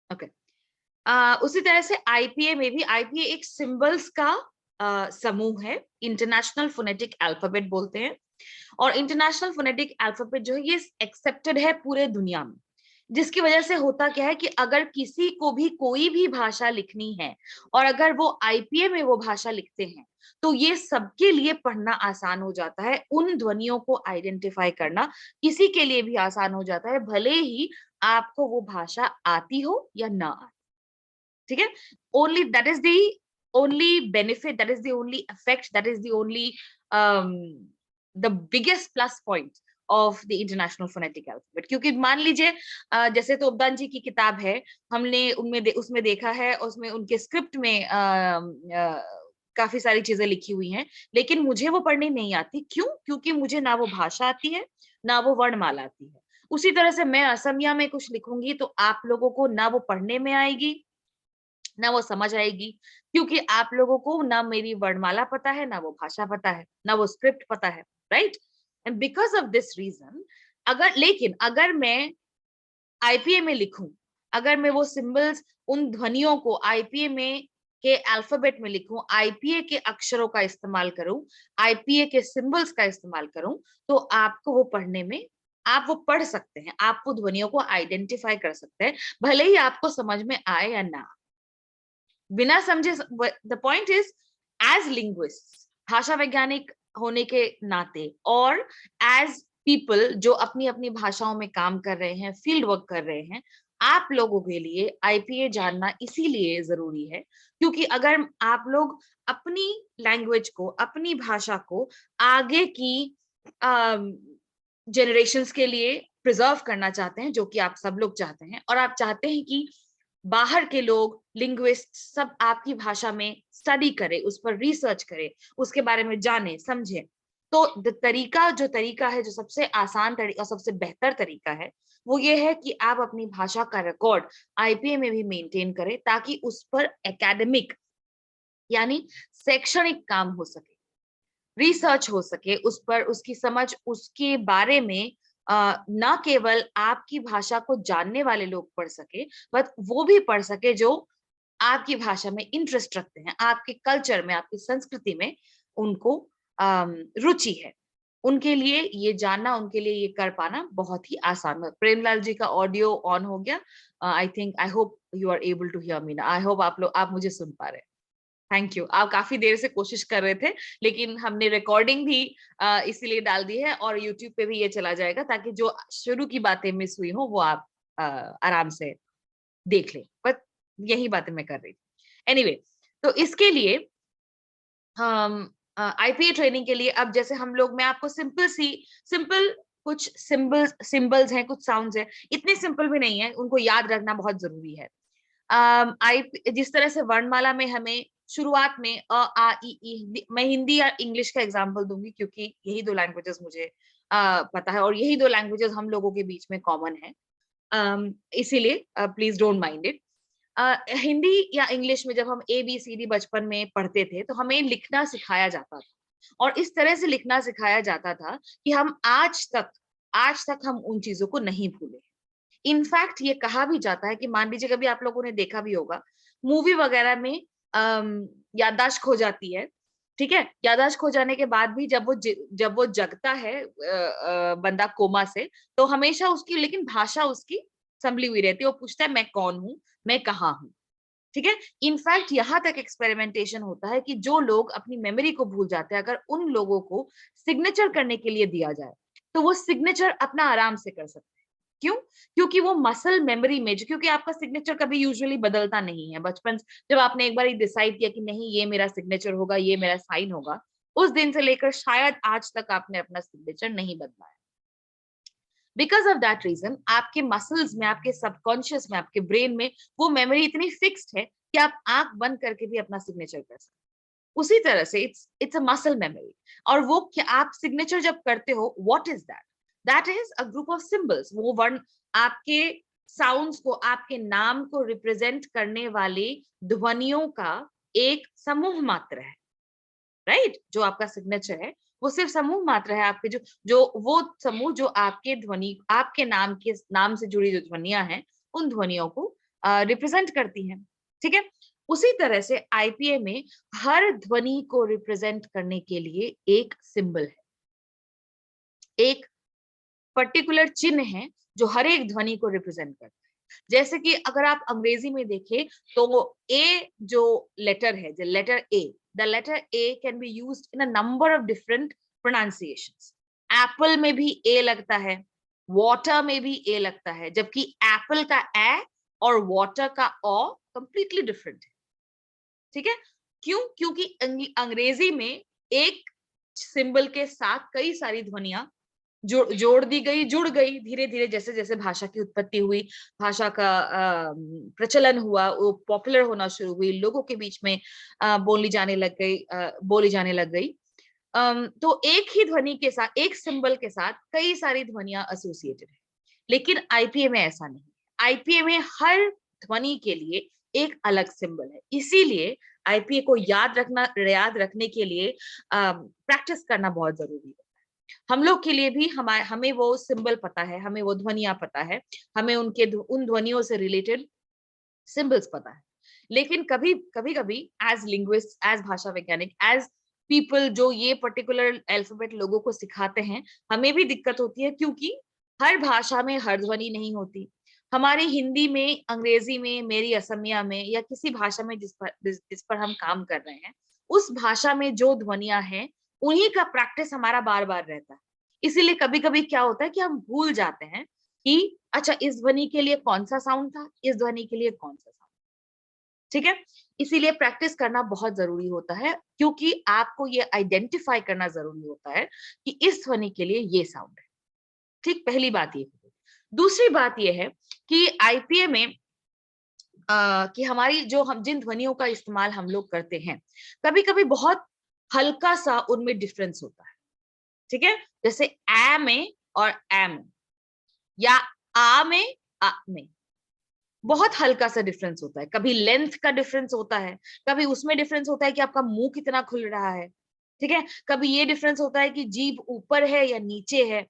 Okay. उसी तरह से आईपीए में भी, आईपीए एक सिंबल्स का समूह है, इंटरनेशनल फोनेटिक अल्फाबेट बोलते हैं। और इंटरनेशनल फोनेटिक अल्फाबेट जो है ये एक्सेप्टेड है पूरे दुनिया में, जिसकी वजह से होता क्या है कि अगर किसी को भी कोई भी भाषा लिखनी है और अगर वो आईपीए में वो भाषा लिखते हैं तो ये सबके लिए पढ़ना आसान हो जाता है, उन ध्वनियों को आइडेंटिफाई करना किसी के लिए भी आसान हो जाता है, भले ही आपको वो भाषा आती हो या ना आती। ठीक है, only that is the only benefit, that is the only effect, that is the only the biggest plus point of the international phonetic alphabet. क्योंकि मान लीजिए जैसे तोबदान जी की किताब है, हमने उसमें देखा है, उसमें उनके स्क्रिप्ट में काफी सारी चीजें लिखी हुई हैं, लेकिन मुझे वो पढ़नी नहीं आती। क्यों? क्योंकि मुझे ना वो भाषा आती है ना वो वर्णमाला आती है। उसी तरह से मैं असमिया में कुछ लिखूंगी तो आप लोगों को ना वो पढ़ने में आएगी ना वो समझ आएगी, क्योंकि आप लोगों को ना मेरी वर्णमाला पता है, ना वो भाषा पता है, ना वो स्क्रिप्ट पता है, right? And because of this reason, अगर मैं आईपीए में लिखूं, अगर मैं वो सिंबल्स, उन ध्वनियों को आईपीए में के अल्फाबेट में लिखूं, आईपीए के अक्षरों का इस्तेमाल करूं, आईपीए के सिंबल्स का इस्तेमाल करूं, तो आपको वो पढ़ने में, आप वो पढ़ सकते हैं, आप वो ध्वनियों को आइडेंटिफाई कर सकते हैं, भले ही आपको समझ में आए या ना। बिना समझे, the point is, as linguist, भाषा वैज्ञानिक होने के नाते, और एज पीपल जो अपनी अपनी भाषाओं में काम कर रहे हैं, फील्ड वर्क कर रहे हैं, आप लोगों के लिए आईपीए जानना इसीलिए जरूरी है क्योंकि अगर आप लोग अपनी लैंग्वेज को, अपनी भाषा को आगे की जनरेशन्स के लिए प्रिजर्व करना चाहते हैं, जो कि आप सब लोग चाहते हैं, और आप चाहते हैं कि बाहर के लोग, लिंग्विस्ट सब आपकी भाषा में स्टडी करें, उस पर रिसर्च करें, उसके बारे में जाने समझे, तो तरीका है, जो सबसे आसान तरीका, सबसे बेहतर तरीका है, वो ये है कि आप अपनी भाषा का रिकॉर्ड आईपीए में भी मेंटेन करें, ताकि उस पर एकेडमिक यानी शैक्षणिक काम हो सके, रिसर्च हो सके उस पर, उसकी समझ, उसके बारे में न केवल आपकी भाषा को जानने वाले लोग पढ़ सके, बट वो भी पढ़ सके जो आपकी भाषा में इंटरेस्ट रखते हैं, आपके कल्चर में, आपकी संस्कृति में उनको रुचि है। उनके लिए ये जानना, उनके लिए ये कर पाना बहुत ही आसान है। प्रेमलाल जी का ऑडियो ऑन हो गया। I hope you are able to hear me ना। आई होप आप मुझे सुन पा रहे हैं। Thank you. आप काफी देर से कोशिश कर रहे थे, लेकिन हमने रिकॉर्डिंग भी इसीलिए डाल दी है और यूट्यूब पे भी ये चला जाएगा, ताकि जो शुरू की बातें मिस हुई हो वो आप आराम से देख लें। बट यही बातें मैं कर रही थी। एनीवे, तो इसके लिए हम आईपीए ट्रेनिंग के लिए, अब जैसे हम लोग, मैं आपको सिंपल कुछ सिंबल्स हैं, कुछ साउंड्स हैं, इतने सिंपल भी नहीं है, उनको याद रखना बहुत जरूरी है। आई जिस तरह से वर्णमाला में हमें शुरुआत में अ आ ई, मैं हिंदी या इंग्लिश का एग्जांपल दूंगी क्योंकि यही दो लैंग्वेजेस मुझे पता है और यही दो लैंग्वेजेस हम लोगों के बीच में कॉमन है, इसीलिए please don't mind it. Hindi या इंग्लिश में जब हम ए बी सी डी बचपन में पढ़ते थे तो हमें लिखना सिखाया जाता था, और इस तरह से लिखना सिखाया जाता था कि हम आज तक हम उन चीजों को नहीं भूले। इनफैक्ट ये कहा भी जाता है कि, मान लीजिए कभी आप लोगों ने देखा भी होगा मूवी वगैरह में, याददाश्त खो जाती है, ठीक है, याददाश्त खो जाने के बाद भी जब वो जगता है बंदा कोमा से, तो हमेशा उसकी लेकिन भाषा उसकी संभली हुई रहती है, वो पूछता है मैं कौन हूं, मैं कहाँ हूं, ठीक है। इनफैक्ट यहाँ तक एक्सपेरिमेंटेशन होता है कि जो लोग अपनी मेमोरी को भूल जाते हैं, अगर उन लोगों को सिग्नेचर करने के लिए दिया जाए तो वो सिग्नेचर अपना आराम से कर सकते हैं। क्यों? क्योंकि वो मसल मेमोरी में, क्योंकि आपका सिग्नेचर कभी यूजुअली बदलता नहीं है, बचपन जब आपने एक बार डिसाइड किया कि नहीं ये मेरा सिग्नेचर होगा, ये मेरा साइन होगा, उस दिन से लेकर शायद आज तक आपने अपना सिग्नेचर नहीं बदला है। बिकॉज ऑफ दैट रीजन आपके मसल्स में, आपके सबकॉन्शियस में, आपके ब्रेन में वो मेमोरी इतनी फिक्स्ड है कि आप आंख बंद करके भी अपना सिग्नेचर कर सकते हैं। उसी तरह से इट्स अ मसल मेमोरी। और वो क्या आप सिग्नेचर जब करते हो, what is that? That is a group of symbols. वो वर्ण, आपके साउंड्स को, आपके नाम को रिप्रेजेंट करने वाले ध्वनियों का एक समूह मात्र है, राइट? जो आपका सिग्नेचर है वो सिर्फ समूह मात्र है, आपके जो जो वो समूह जो आपके ध्वनि, आपके नाम से जुड़ी जो ध्वनियां हैं, उन ध्वनियों को रिप्रेजेंट करती हैं, ठीक है। उसी तरह से आईपीए में हर ध्वनि को रिप्रेजेंट करने के लिए एक सिंबल है, एक पर्टिकुलर चिन्ह है जो हर एक ध्वनि को रिप्रेजेंट करता है। जैसे कि अगर आप अंग्रेजी में देखें तो ए जो लेटर है, the letter A can be used in a number of different pronunciations. Apple में भी ए लगता है, वाटर में भी ए लगता है, जबकि एप्पल का ए और वाटर का ओ कंप्लीटली डिफरेंट है, ठीक है। क्यों? क्योंकि अंग्रेजी में एक सिंबल के साथ कई सारी ध्वनियां जोड़ दी गई, जुड़ गई धीरे धीरे, जैसे जैसे भाषा की उत्पत्ति हुई, भाषा का प्रचलन हुआ, वो पॉपुलर होना शुरू हुई, लोगों के बीच में बोली जाने लग गई। तो एक ही ध्वनि के साथ, एक सिंबल के साथ कई सारी ध्वनियां एसोसिएटेड है। लेकिन आईपीए में ऐसा नहीं है। आईपीए में हर ध्वनि के लिए एक अलग सिंबल है। इसीलिए आईपीए को याद रखने के लिए प्रैक्टिस करना बहुत जरूरी है। हम लोग के लिए भी हमें वो सिंबल पता है, हमें वो ध्वनियां पता है, हमें उन ध्वनियों से रिलेटेड सिंबल्स पता है। लेकिन कभी एज लिंग्विस्ट, एज भाषा वैज्ञानिक, एज पीपल जो ये पर्टिकुलर अल्फाबेट लोगों को सिखाते हैं, हमें भी दिक्कत होती है, क्योंकि हर भाषा में हर ध्वनि नहीं होती। हमारी हिंदी में, अंग्रेजी में, मेरी असमिया में, या किसी भाषा में जिस पर हम काम कर रहे हैं, उस भाषा में जो ध्वनियां हैं उन्हीं का प्रैक्टिस हमारा बार बार रहता है। इसीलिए कभी कभी क्या होता है कि हम भूल जाते हैं कि अच्छा इस ध्वनि के लिए कौन सा साउंड था, इस ध्वनि के लिए कौन सा साउंड, ठीक है। इसीलिए प्रैक्टिस करना बहुत जरूरी होता है, क्योंकि आपको ये आइडेंटिफाई करना जरूरी होता है कि इस ध्वनि के लिए ये साउंड है, ठीक। पहली बात ये है। दूसरी बात ये है कि आईपीए में कि हमारी जो हम जिन ध्वनियों का इस्तेमाल हम लोग करते हैं, कभी कभी बहुत हल्का सा उनमें डिफरेंस होता है, ठीक है। जैसे ए में और ए में, या आ में आ में बहुत हल्का सा डिफरेंस होता है। कभी लेंथ का डिफरेंस होता है, कभी उसमें डिफरेंस होता है कि आपका मुंह कितना खुल रहा है, ठीक है। कभी ये डिफरेंस होता है कि जीभ ऊपर है या नीचे है,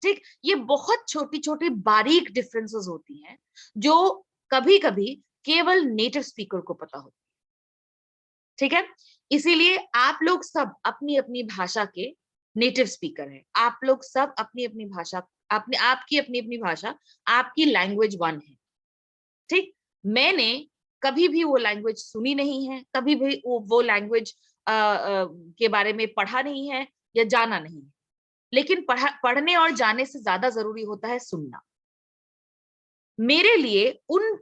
ठीक। ये बहुत छोटी छोटी बारीक डिफरेंसेस होती हैं जो कभी कभी केवल नेटिव स्पीकर को पता होती है, ठीक है। इसीलिए आप लोग सब अपनी अपनी भाषा के नेटिव स्पीकर हैं। आप लोग सब अपनी अपनी भाषा, आपकी अपनी अपनी भाषा, आपकी लैंग्वेज वन है, ठीक। मैंने कभी भी वो लैंग्वेज सुनी नहीं है, कभी भी वो लैंग्वेज के बारे में पढ़ा नहीं है या जाना नहीं है। लेकिन पढ़ने और जाने से ज्यादा जरूरी होता है सुनना। मेरे लिए उन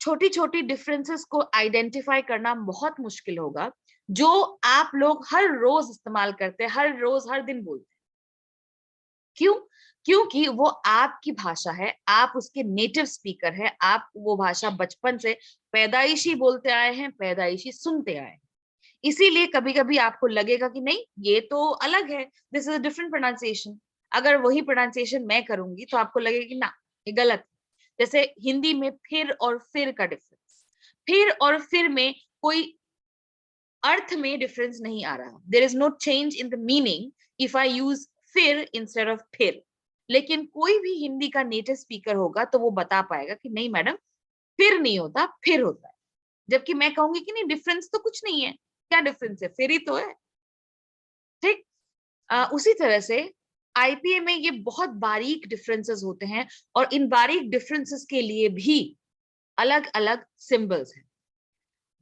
छोटी छोटी डिफरेंसेस को आइडेंटिफाई करना बहुत मुश्किल होगा जो आप लोग हर रोज इस्तेमाल करते हैं, हर रोज हर दिन बोलते हैं। क्यों? क्योंकि वो आपकी भाषा है, आप उसके नेटिव स्पीकर है, आप वो भाषा बचपन से पैदाइशी बोलते आए हैं, पैदाइशी सुनते आए हैं। इसीलिए कभी कभी आपको लगेगा कि नहीं ये तो अलग है, this is a different pronunciation. अगर वही प्रोनाउंसिएशन मैं करूंगी तो आपको लगेगा कि ना ये गलत है। जैसे हिंदी में फिर और फिर का डिफरेंस, फिर और फिर में कोई अर्थ में डिफरेंस नहीं आ रहा, there is no change in the meaning if I use फिर इंस्टेड ऑफ फिर। लेकिन कोई भी हिंदी का नेटिव स्पीकर होगा तो वो बता पाएगा कि नहीं मैडम, फिर नहीं होता, फिर होता है। जबकि मैं कहूंगी कि नहीं डिफरेंस तो कुछ नहीं है, क्या डिफरेंस है, फिर ही तो है, ठीक। उसी तरह से आईपीए में ये बहुत बारीक डिफरेंसेस होते हैं, और इन बारीक डिफरेंसेस के लिए भी अलग अलग सिंबल्स हैं।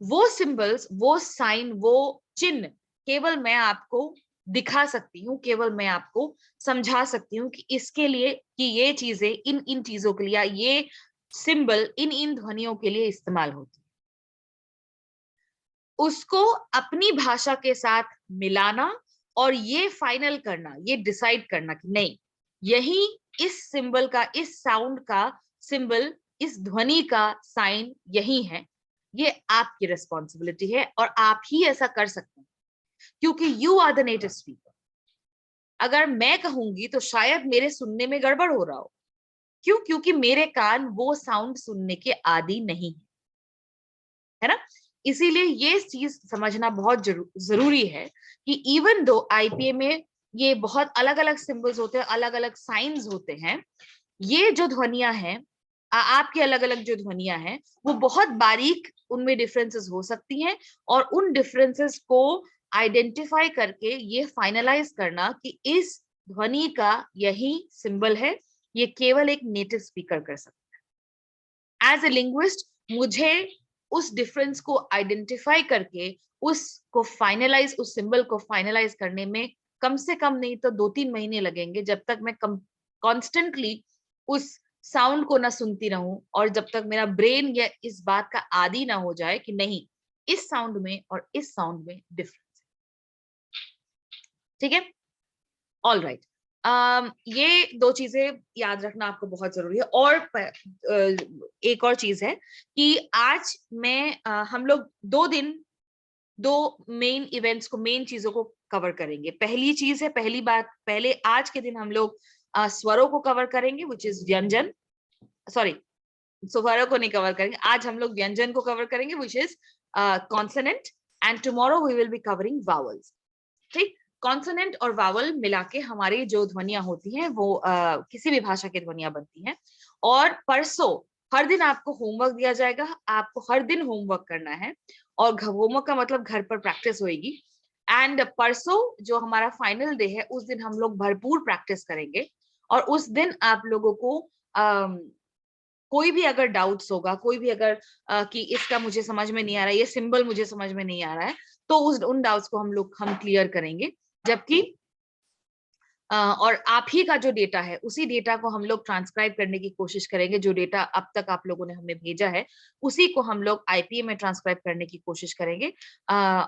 वो सिंबल्स, वो साइन, वो चिन्ह केवल मैं आपको दिखा सकती हूँ, केवल मैं आपको समझा सकती हूँ कि इसके लिए, कि ये चीजें इन इन चीजों के लिए, ये सिंबल इन इन ध्वनियों के लिए इस्तेमाल होती है। उसको अपनी भाषा के साथ मिलाना और ये फाइनल करना, ये डिसाइड करना कि नहीं यही इस सिंबल का, इस साउंड का सिंबल, इस ध्वनि का साइन यही है, ये आपकी रिस्पॉन्सिबिलिटी है और आप ही ऐसा कर सकते हैं, क्योंकि you are the native speaker. अगर मैं कहूंगी तो शायद मेरे सुनने में गड़बड़ हो रहा हो। क्यों? क्योंकि मेरे कान वो साउंड सुनने के आदी नहीं है ना। इसीलिए ये चीज समझना बहुत जरूरी है कि इवन दो आईपीए में ये बहुत अलग अलग सिंबल्स होते हैं, अलग अलग साइंस होते हैं, ये जो ध्वनियां हैं आपकी अलग अलग जो ध्वनियां हैं वो बहुत बारीक उनमें डिफरेंसेस हो सकती हैं, और उन डिफरेंसेस को आइडेंटिफाई करके ये फाइनलाइज करना कि इस ध्वनि का यही सिंबल है, ये केवल एक नेटिव स्पीकर कर सकता है। एज ए लिंग्विस्ट मुझे उस डिफरेंस को आइडेंटिफाई करके उसको फाइनलाइज, उस सिंबल को फाइनलाइज करने में कम से कम नहीं तो 2-3 महीने लगेंगे, जब तक मैं कॉन्स्टेंटली उस साउंड को ना सुनती रहूं, और जब तक मेरा ब्रेन या इस बात का आदी ना हो जाए कि नहीं, इस साउंड में और इस साउंड में डिफरेंस है। ठीक है, ऑल राइट। ये 2 चीजें याद रखना आपको बहुत जरूरी है। और एक और चीज है कि आज मैं हम लोग 2 मेन इवेंट्स को, मेन चीजों को कवर करेंगे। पहली चीज है, पहली बात, पहले आज के दिन हम लोग स्वरों को कवर करेंगे, विच इज व्यंजन, सॉरी स्वरों को नहीं कवर करेंगे आज, हम लोग व्यंजन को कवर करेंगे, which is consonant, and tomorrow we will be covering vowels. ठीक, कॉन्सोनेंट और वावल मिला के हमारी जो ध्वनियां होती हैं वो किसी भी भाषा की ध्वनियां बनती हैं। और परसों हर दिन आपको होमवर्क दिया जाएगा, आपको हर दिन होमवर्क करना है, और होमवर्क का मतलब घर पर प्रैक्टिस होगी। एंड परसों जो हमारा फाइनल डे है, उस दिन हम लोग भरपूर प्रैक्टिस करेंगे, और उस दिन आप लोगों को कोई भी अगर डाउट्स होगा, कोई भी अगर कि इसका मुझे समझ में नहीं आ रहा है, ये सिंबल मुझे समझ में नहीं आ रहा है, तो उन डाउट्स को हम क्लियर करेंगे। जबकि और आप ही का जो डेटा है, उसी डेटा को हम लोग ट्रांसक्राइब करने की कोशिश करेंगे। जो डेटा अब तक आप लोगों ने हमें भेजा है, उसी को हम लोग आईपीए में ट्रांसक्राइब करने की कोशिश करेंगे,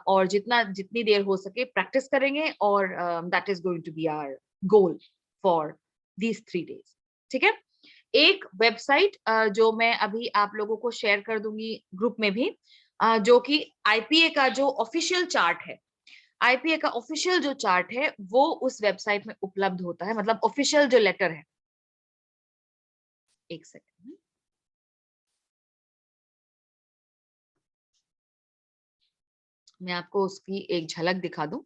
और जितनी देर हो सके प्रैक्टिस करेंगे, और that is going to be our goal for these 3 days। ठीक है, एक वेबसाइट जो मैं अभी आप लोगों को शेयर कर दूंगी ग्रुप में भी, जो कि आईपीए का जो ऑफिशियल चार्ट है, आईपीए का ऑफिशियल जो चार्ट है वो उस वेबसाइट में उपलब्ध होता है, मतलब ऑफिशियल जो लेटर है। एक सेकंड, मैं आपको उसकी एक झलक दिखा दूं।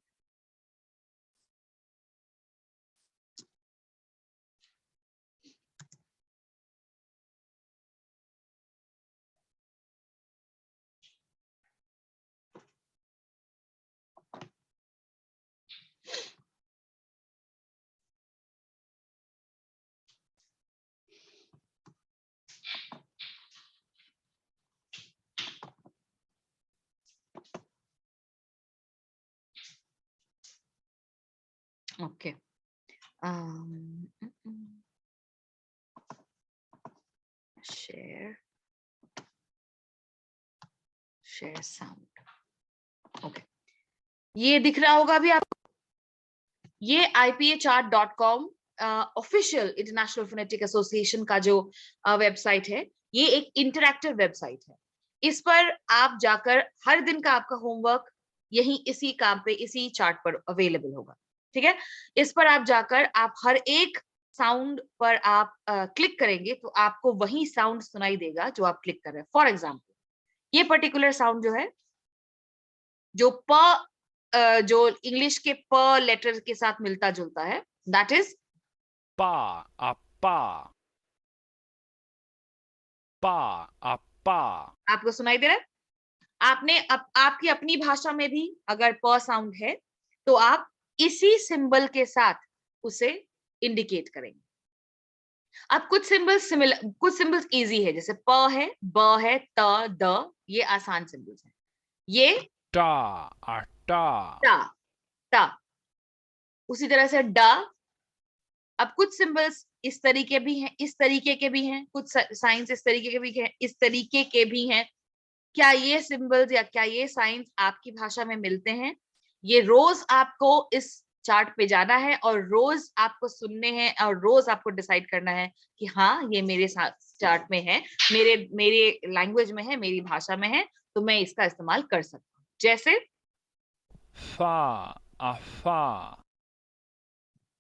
Okay, share sound. ओके, ये दिख रहा होगा अभी आपको। ये IPAchart.com official international phonetic association का जो वेबसाइट है, ये एक इंटरैक्टिव वेबसाइट है। इस पर आप जाकर हर दिन का आपका होमवर्क यही इसी काम पे, इसी चार्ट पर अवेलेबल होगा। ठीक है, इस पर आप जाकर आप हर एक साउंड पर आप क्लिक करेंगे तो आपको वही साउंड सुनाई देगा जो आप क्लिक कर रहे हैं। फॉर एग्जाम्पल, ये पर्टिकुलर साउंड जो है, जो जो इंग्लिश के प लेटर के साथ मिलता जुलता है, दैट इज पा अपा पा अपा। आपको सुनाई दे रहा है। आपने आपकी अपनी भाषा में भी अगर प साउंड है तो आप इसी सिंबल के साथ उसे इंडिकेट करेंगे। अब कुछ सिंबल्स इजी है, जैसे प है, ब है, त, द, ये आसान सिंबल्स हैं। ये टा अटा टा, टा, उसी तरह से ड। अब कुछ सिंबल्स इस तरीके भी हैं, इस तरीके के भी हैं, कुछ साइंस इस तरीके के भी हैं, इस तरीके के भी हैं। क्या ये सिंबल्स या क्या ये साइंस आपकी भाषा में मिलते हैं? ये रोज आपको इस चार्ट पे जाना है, और रोज आपको सुनने हैं, और रोज आपको डिसाइड करना है कि हाँ, ये मेरे चार्ट में है, मेरे मेरे लैंग्वेज में है, मेरी भाषा में है, तो मैं इसका इस्तेमाल कर सकता हूँ। जैसे फा अफा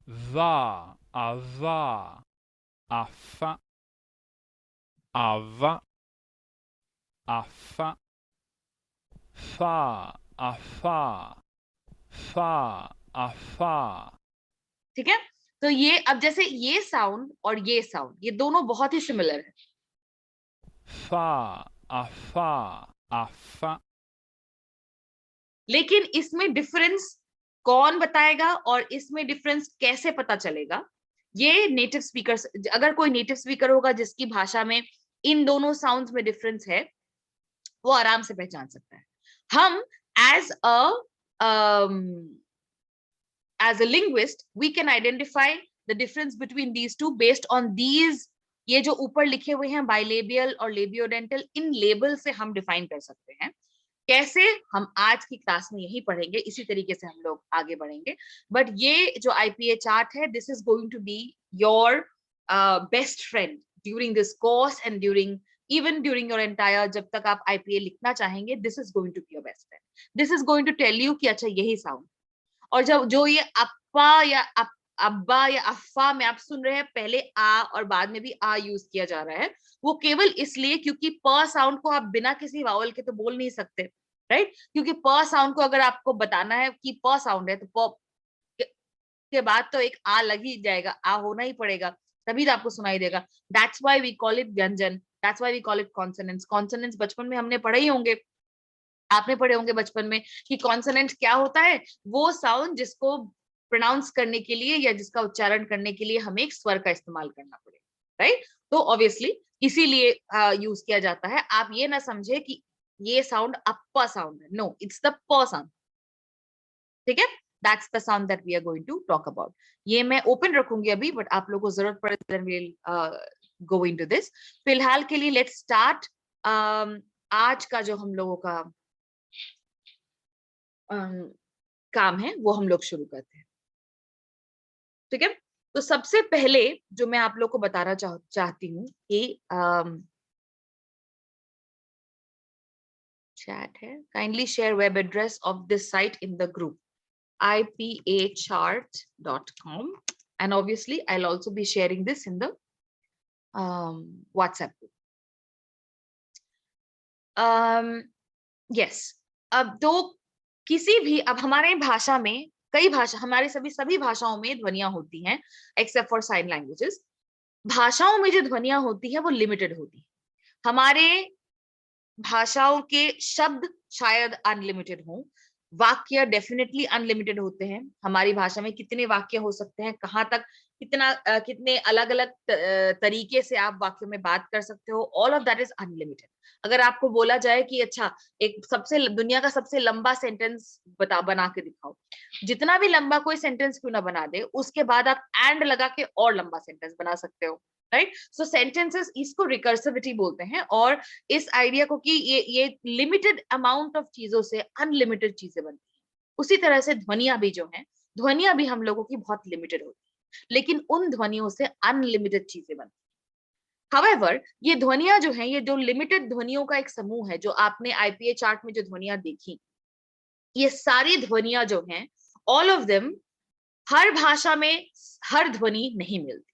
va ava afa ava afa fa afa fa afa। ठीक है, तो ये अब जैसे ये साउंड और ये साउंड, ये दोनों बहुत ही सिमिलर है। fa, afa, afa. लेकिन इसमें डिफरेंस कौन बताएगा और इसमें डिफरेंस कैसे पता चलेगा, ये नेटिव स्पीकर, अगर कोई नेटिव स्पीकर होगा जिसकी भाषा में इन दोनों साउंड्स में डिफरेंस है, वो आराम से पहचान सकता है. हम as a linguist we can identify the difference between these two based on these, ये जो ऊपर लिखे हुए हैं बाइलेबियल और लेबियोडेंटल, इन लेबल से हम डिफाइन कर सकते हैं. कैसे, हम आज की क्लास में यही पढ़ेंगे, इसी तरीके से हम लोग आगे बढ़ेंगे. बट ये जो IPA चार्ट है, this is going to be your best friend during this course and even during your entire, जब तक आप IPA लिखना चाहेंगे, this is going to be your best friend. This is going to tell you कि अच्छा यही sound. और जब जो ये अप्पा या अब्बा या अफ्फा में आप सुन रहे हैं, पहले आ और बाद में भी आ यूज किया जा रहा है, वो केवल इसलिए क्योंकि प साउंड को आप बिना किसी वावल के तो बोल नहीं सकते, राइट? क्योंकि प साउंड को अगर आपको बताना है कि प साउंड है, तो प के बाद तो एक आ लग ही जाएगा, आ होना ही पड़ेगा, तभी तो आपको सुनाई देगा. That's why we call it व्यंजन, that's why we call it consonants. Consonants बचपन में हमने पढ़े ही होंगे, आपने पढ़े होंगे बचपन में कि कॉन्सोनेंट क्या होता है, वो साउंड जिसको प्रोनाउंस करने के लिए या जिसका उच्चारण करने के लिए हमें एक स्वर का इस्तेमाल करना पड़ेगा, राइट? तो ऑब्वियसली इसीलिए यूज किया जाता है. आप ये ना समझे कि ये साउंड अप्पा साउंड है, नो, इट्स द प साउंड. ठीक है, that's the sound that we are going to talk about. ये मैं ओपन रखूंगी अभी, बट आप लोगों को जरूरत पड़े then we will go into this. फिलहाल के लिए लेट्स स्टार्ट. आज का जो हम लोगों का काम है वो हम लोग शुरू करते हैं. ठीक है, तो सबसे पहले जो मैं आप लोग को बताना चाहती हूँ कि चैट है, kindly share web address of this site in the group ipachart.com, and obviously I'll also be sharing this in the WhatsApp group. Yes, अब तो किसी भी, अब हमारे भाषा में कई भाषा, हमारे सभी भाषाओं में ध्वनियां होती हैं एक्सेप्ट फॉर साइन लैंग्वेजेस. भाषाओं में जो ध्वनियां होती है वो लिमिटेड होती है. हमारे भाषाओं के शब्द शायद अनलिमिटेड हों, वाक्य डेफिनेटली अनलिमिटेड होते हैं. हमारी भाषा में कितने वाक्य हो सकते हैं, कहाँ तक, कितने अलग अलग तरीके से आप वाक्यों में बात कर सकते हो, all of that is unlimited. अगर आपको बोला जाए कि अच्छा एक दुनिया का सबसे लंबा सेंटेंस बना के दिखाओ, जितना भी लंबा कोई सेंटेंस क्यों ना बना दे, उसके बाद आप एंड लगा के और लंबा सेंटेंस बना सकते हो, राइट? सो सेंटेंसेस, इसको रिकर्सिविटी बोलते हैं. और इस आइडिया को कि ये लिमिटेड अमाउंट ऑफ चीजों से अनलिमिटेड चीजें बनती हैं. उसी तरह से ध्वनियां भी जो हैं, ध्वनियां भी हम लोगों की बहुत लिमिटेड होती है, लेकिन उन ध्वनियों से अनलिमिटेड चीजें बनती हैं. However, ये ध्वनियां जो हैं, ये जो लिमिटेड ध्वनियों का एक समूह है, जो आपने IPA चार्ट में जो ध्वनियां देखी, ये सारी ध्वनियां जो हैं, ऑल ऑफ देम, हर भाषा में हर ध्वनि नहीं मिलती.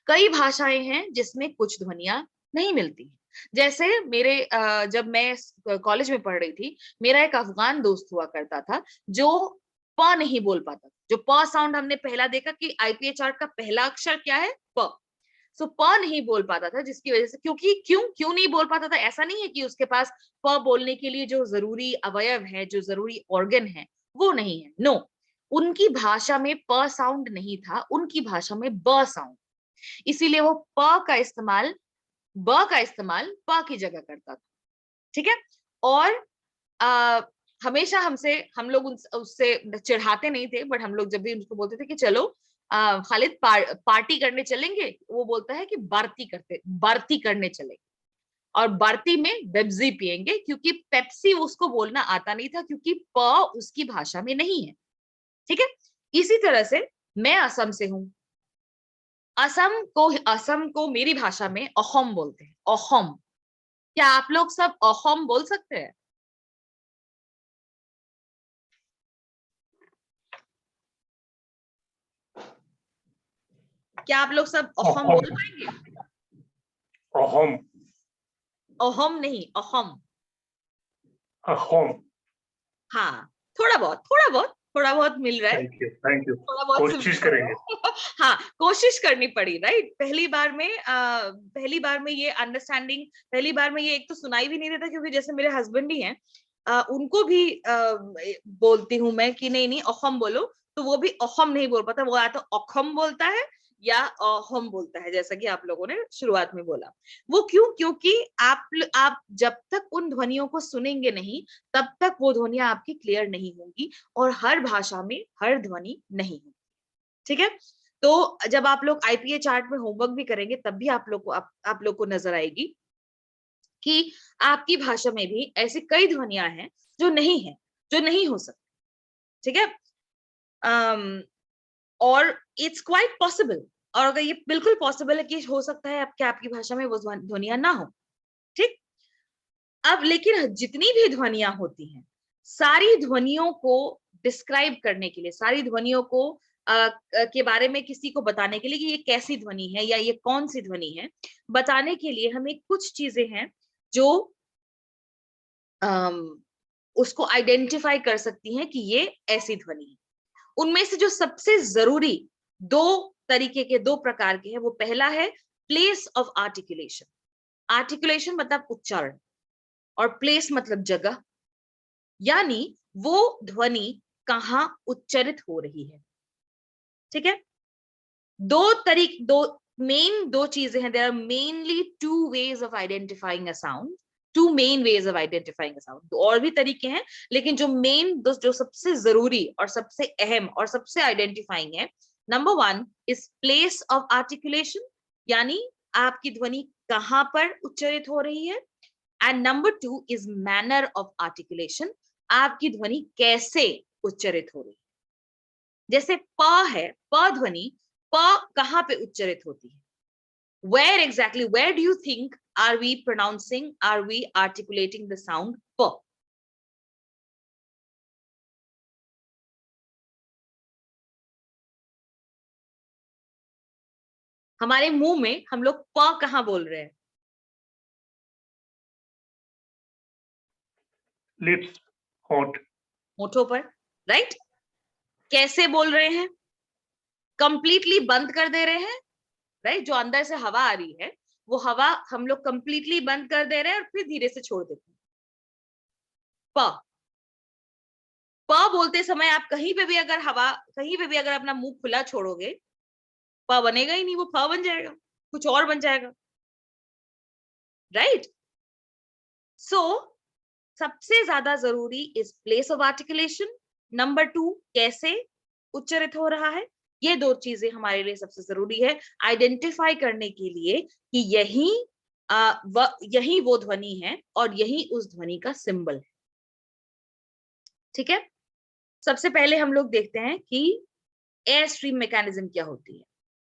कई भाषाएं हैं जिसमें कुछ ध्वनियां नहीं मिलती हैं. जैसे मेरे जब मैं कॉलेज में पढ़ रही थी, मेरा एक अफगान दोस्त हुआ करता था जो प नहीं बोल पाता. जो प साउंड हमने पहला देखा कि IPA चार्ट का पहला अक्षर क्या है, प. सो प नहीं बोल पाता था, जिसकी वजह से, क्योंकि क्यों नहीं बोल पाता था, ऐसा नहीं है कि उसके पास प बोलने के लिए जो जरूरी अवयव है, जो जरूरी ऑर्गन है, वो नहीं है. नो, उनकी भाषा में प साउंड नहीं था, उनकी भाषा में ब साउंड. इसीलिए वो प का इस्तेमाल प की जगह करता था. ठीक है, और हमेशा हम लोग उससे चिढ़ाते नहीं थे, बट हम लोग जब भी उसको बोलते थे कि चलो खालिद पार्टी करने चलेंगे, वो बोलता है कि बार्ती करने चलेंगे, और बार्ती में बेब्जी पियेंगे, क्योंकि पेप्सी उसको बोलना आता नहीं था, क्योंकि प उसकी भाषा में नहीं है. ठीक है, इसी तरह से मैं असम से हूं. असम को मेरी भाषा में अहोम बोलते हैं. अहोम, क्या आप लोग सब अहोम बोल सकते हैं? क्या आप लोग सब अहोम बोल पाएंगे? अहोम, अहोम नहीं, अहोम. अहोम. हाँ, थोड़ा बहुत थोड़ा बहुत मिल रहा है, थैंक यू, थोड़ा बहुत कोशिश करेंगे। हाँ, कोशिश करनी पड़ी, राइट। पहली बार में ये अंडरस्टैंडिंग, पहली बार में ये एक तो सुनाई भी नहीं देता, क्योंकि जैसे मेरे हस्बैंड ही हैं, उनको भी बोलती हूँ मैं कि नहीं नहीं अहम बोलो, तो वो भी अहम नहीं बोल पाता, वो या तो अखम बोलता है या अहम बोलता है, जैसा कि आप लोगों ने शुरुआत में बोला। वो क्यों? क्योंकि आप जब तक उन ध्वनियों को सुनेंगे नहीं, तब तक वो ध्वनियां आपकी क्लियर नहीं होंगी, और हर भाषा में हर ध्वनि नहीं होगी, ठीक है। तो जब आप लोग आईपीए चार्ट में होमवर्क भी करेंगे, तब भी आप लोग को नजर आएगी कि आपकी भाषा में भी ऐसी कई ध्वनियां हैं जो नहीं है, जो नहीं हो सकती, ठीक है। और इट्स क्वाइट पॉसिबल, और अगर ये बिल्कुल पॉसिबल है कि हो सकता है आपकी भाषा में वो ध्वनियां ना हो, ठीक। अब लेकिन जितनी भी ध्वनियां होती हैं, सारी ध्वनियों को डिस्क्राइब करने के लिए, सारी ध्वनियों को के बारे में किसी को बताने के लिए कि ये कैसी ध्वनि है या ये कौन सी ध्वनि है, बताने के लिए हमें कुछ चीजें हैं जो उसको आइडेंटिफाई कर सकती हैं कि ये ऐसी ध्वनि है। उनमें से जो सबसे जरूरी दो तरीके के, दो प्रकार के हैं, वो पहला है प्लेस ऑफ आर्टिकुलेशन। आर्टिकुलेशन मतलब उच्चारण, और प्लेस मतलब जगह, यानी वो ध्वनि कहाँ उच्चरित हो रही है, ठीक है। दो चीजें हैं, there are mainly two ways of identifying a sound, two main ways of identifying a sound. और भी तरीके हैं, लेकिन जो सबसे जरूरी और सबसे अहम और सबसे आइडेंटिफाइंग है, number 1 is place of articulation, यानी आपकी ध्वनि कहां पर उच्चरित हो रही है, and number 2 is manner of articulation, आपकी ध्वनि कैसे उच्चरित हो रही है। जैसे प है, प ध्वनि, प कहां पे उच्चरित होती है, where exactly, where do you think are we pronouncing, are we articulating the sound p? हमारे मुंह में हम लोग प कहां बोल रहे हैं? लिप्स, होंठ, होठों पर, राइट। कैसे बोल रहे हैं? कंप्लीटली बंद कर दे रहे हैं, राइट। जो अंदर से हवा आ रही है, वो हवा हम लोग कंप्लीटली बंद कर दे रहे हैं और फिर धीरे से छोड़ देते हैं। प प बोलते समय आप कहीं पे भी अगर अपना मुंह खुला छोड़ोगे, प बनेगा ही नहीं, वो फ बन जाएगा, कुछ और बन जाएगा, राइट। सो सबसे ज्यादा जरूरी is place of articulation, number 2 कैसे उच्चरित हो रहा है। ये दो चीजें हमारे लिए सबसे जरूरी है आइडेंटिफाई करने के लिए कि यही वो ध्वनि है और यही उस ध्वनि का सिंबल है, ठीक है। सबसे पहले हम लोग देखते हैं कि एयर स्ट्रीम मैकेनिज्म क्या होती है।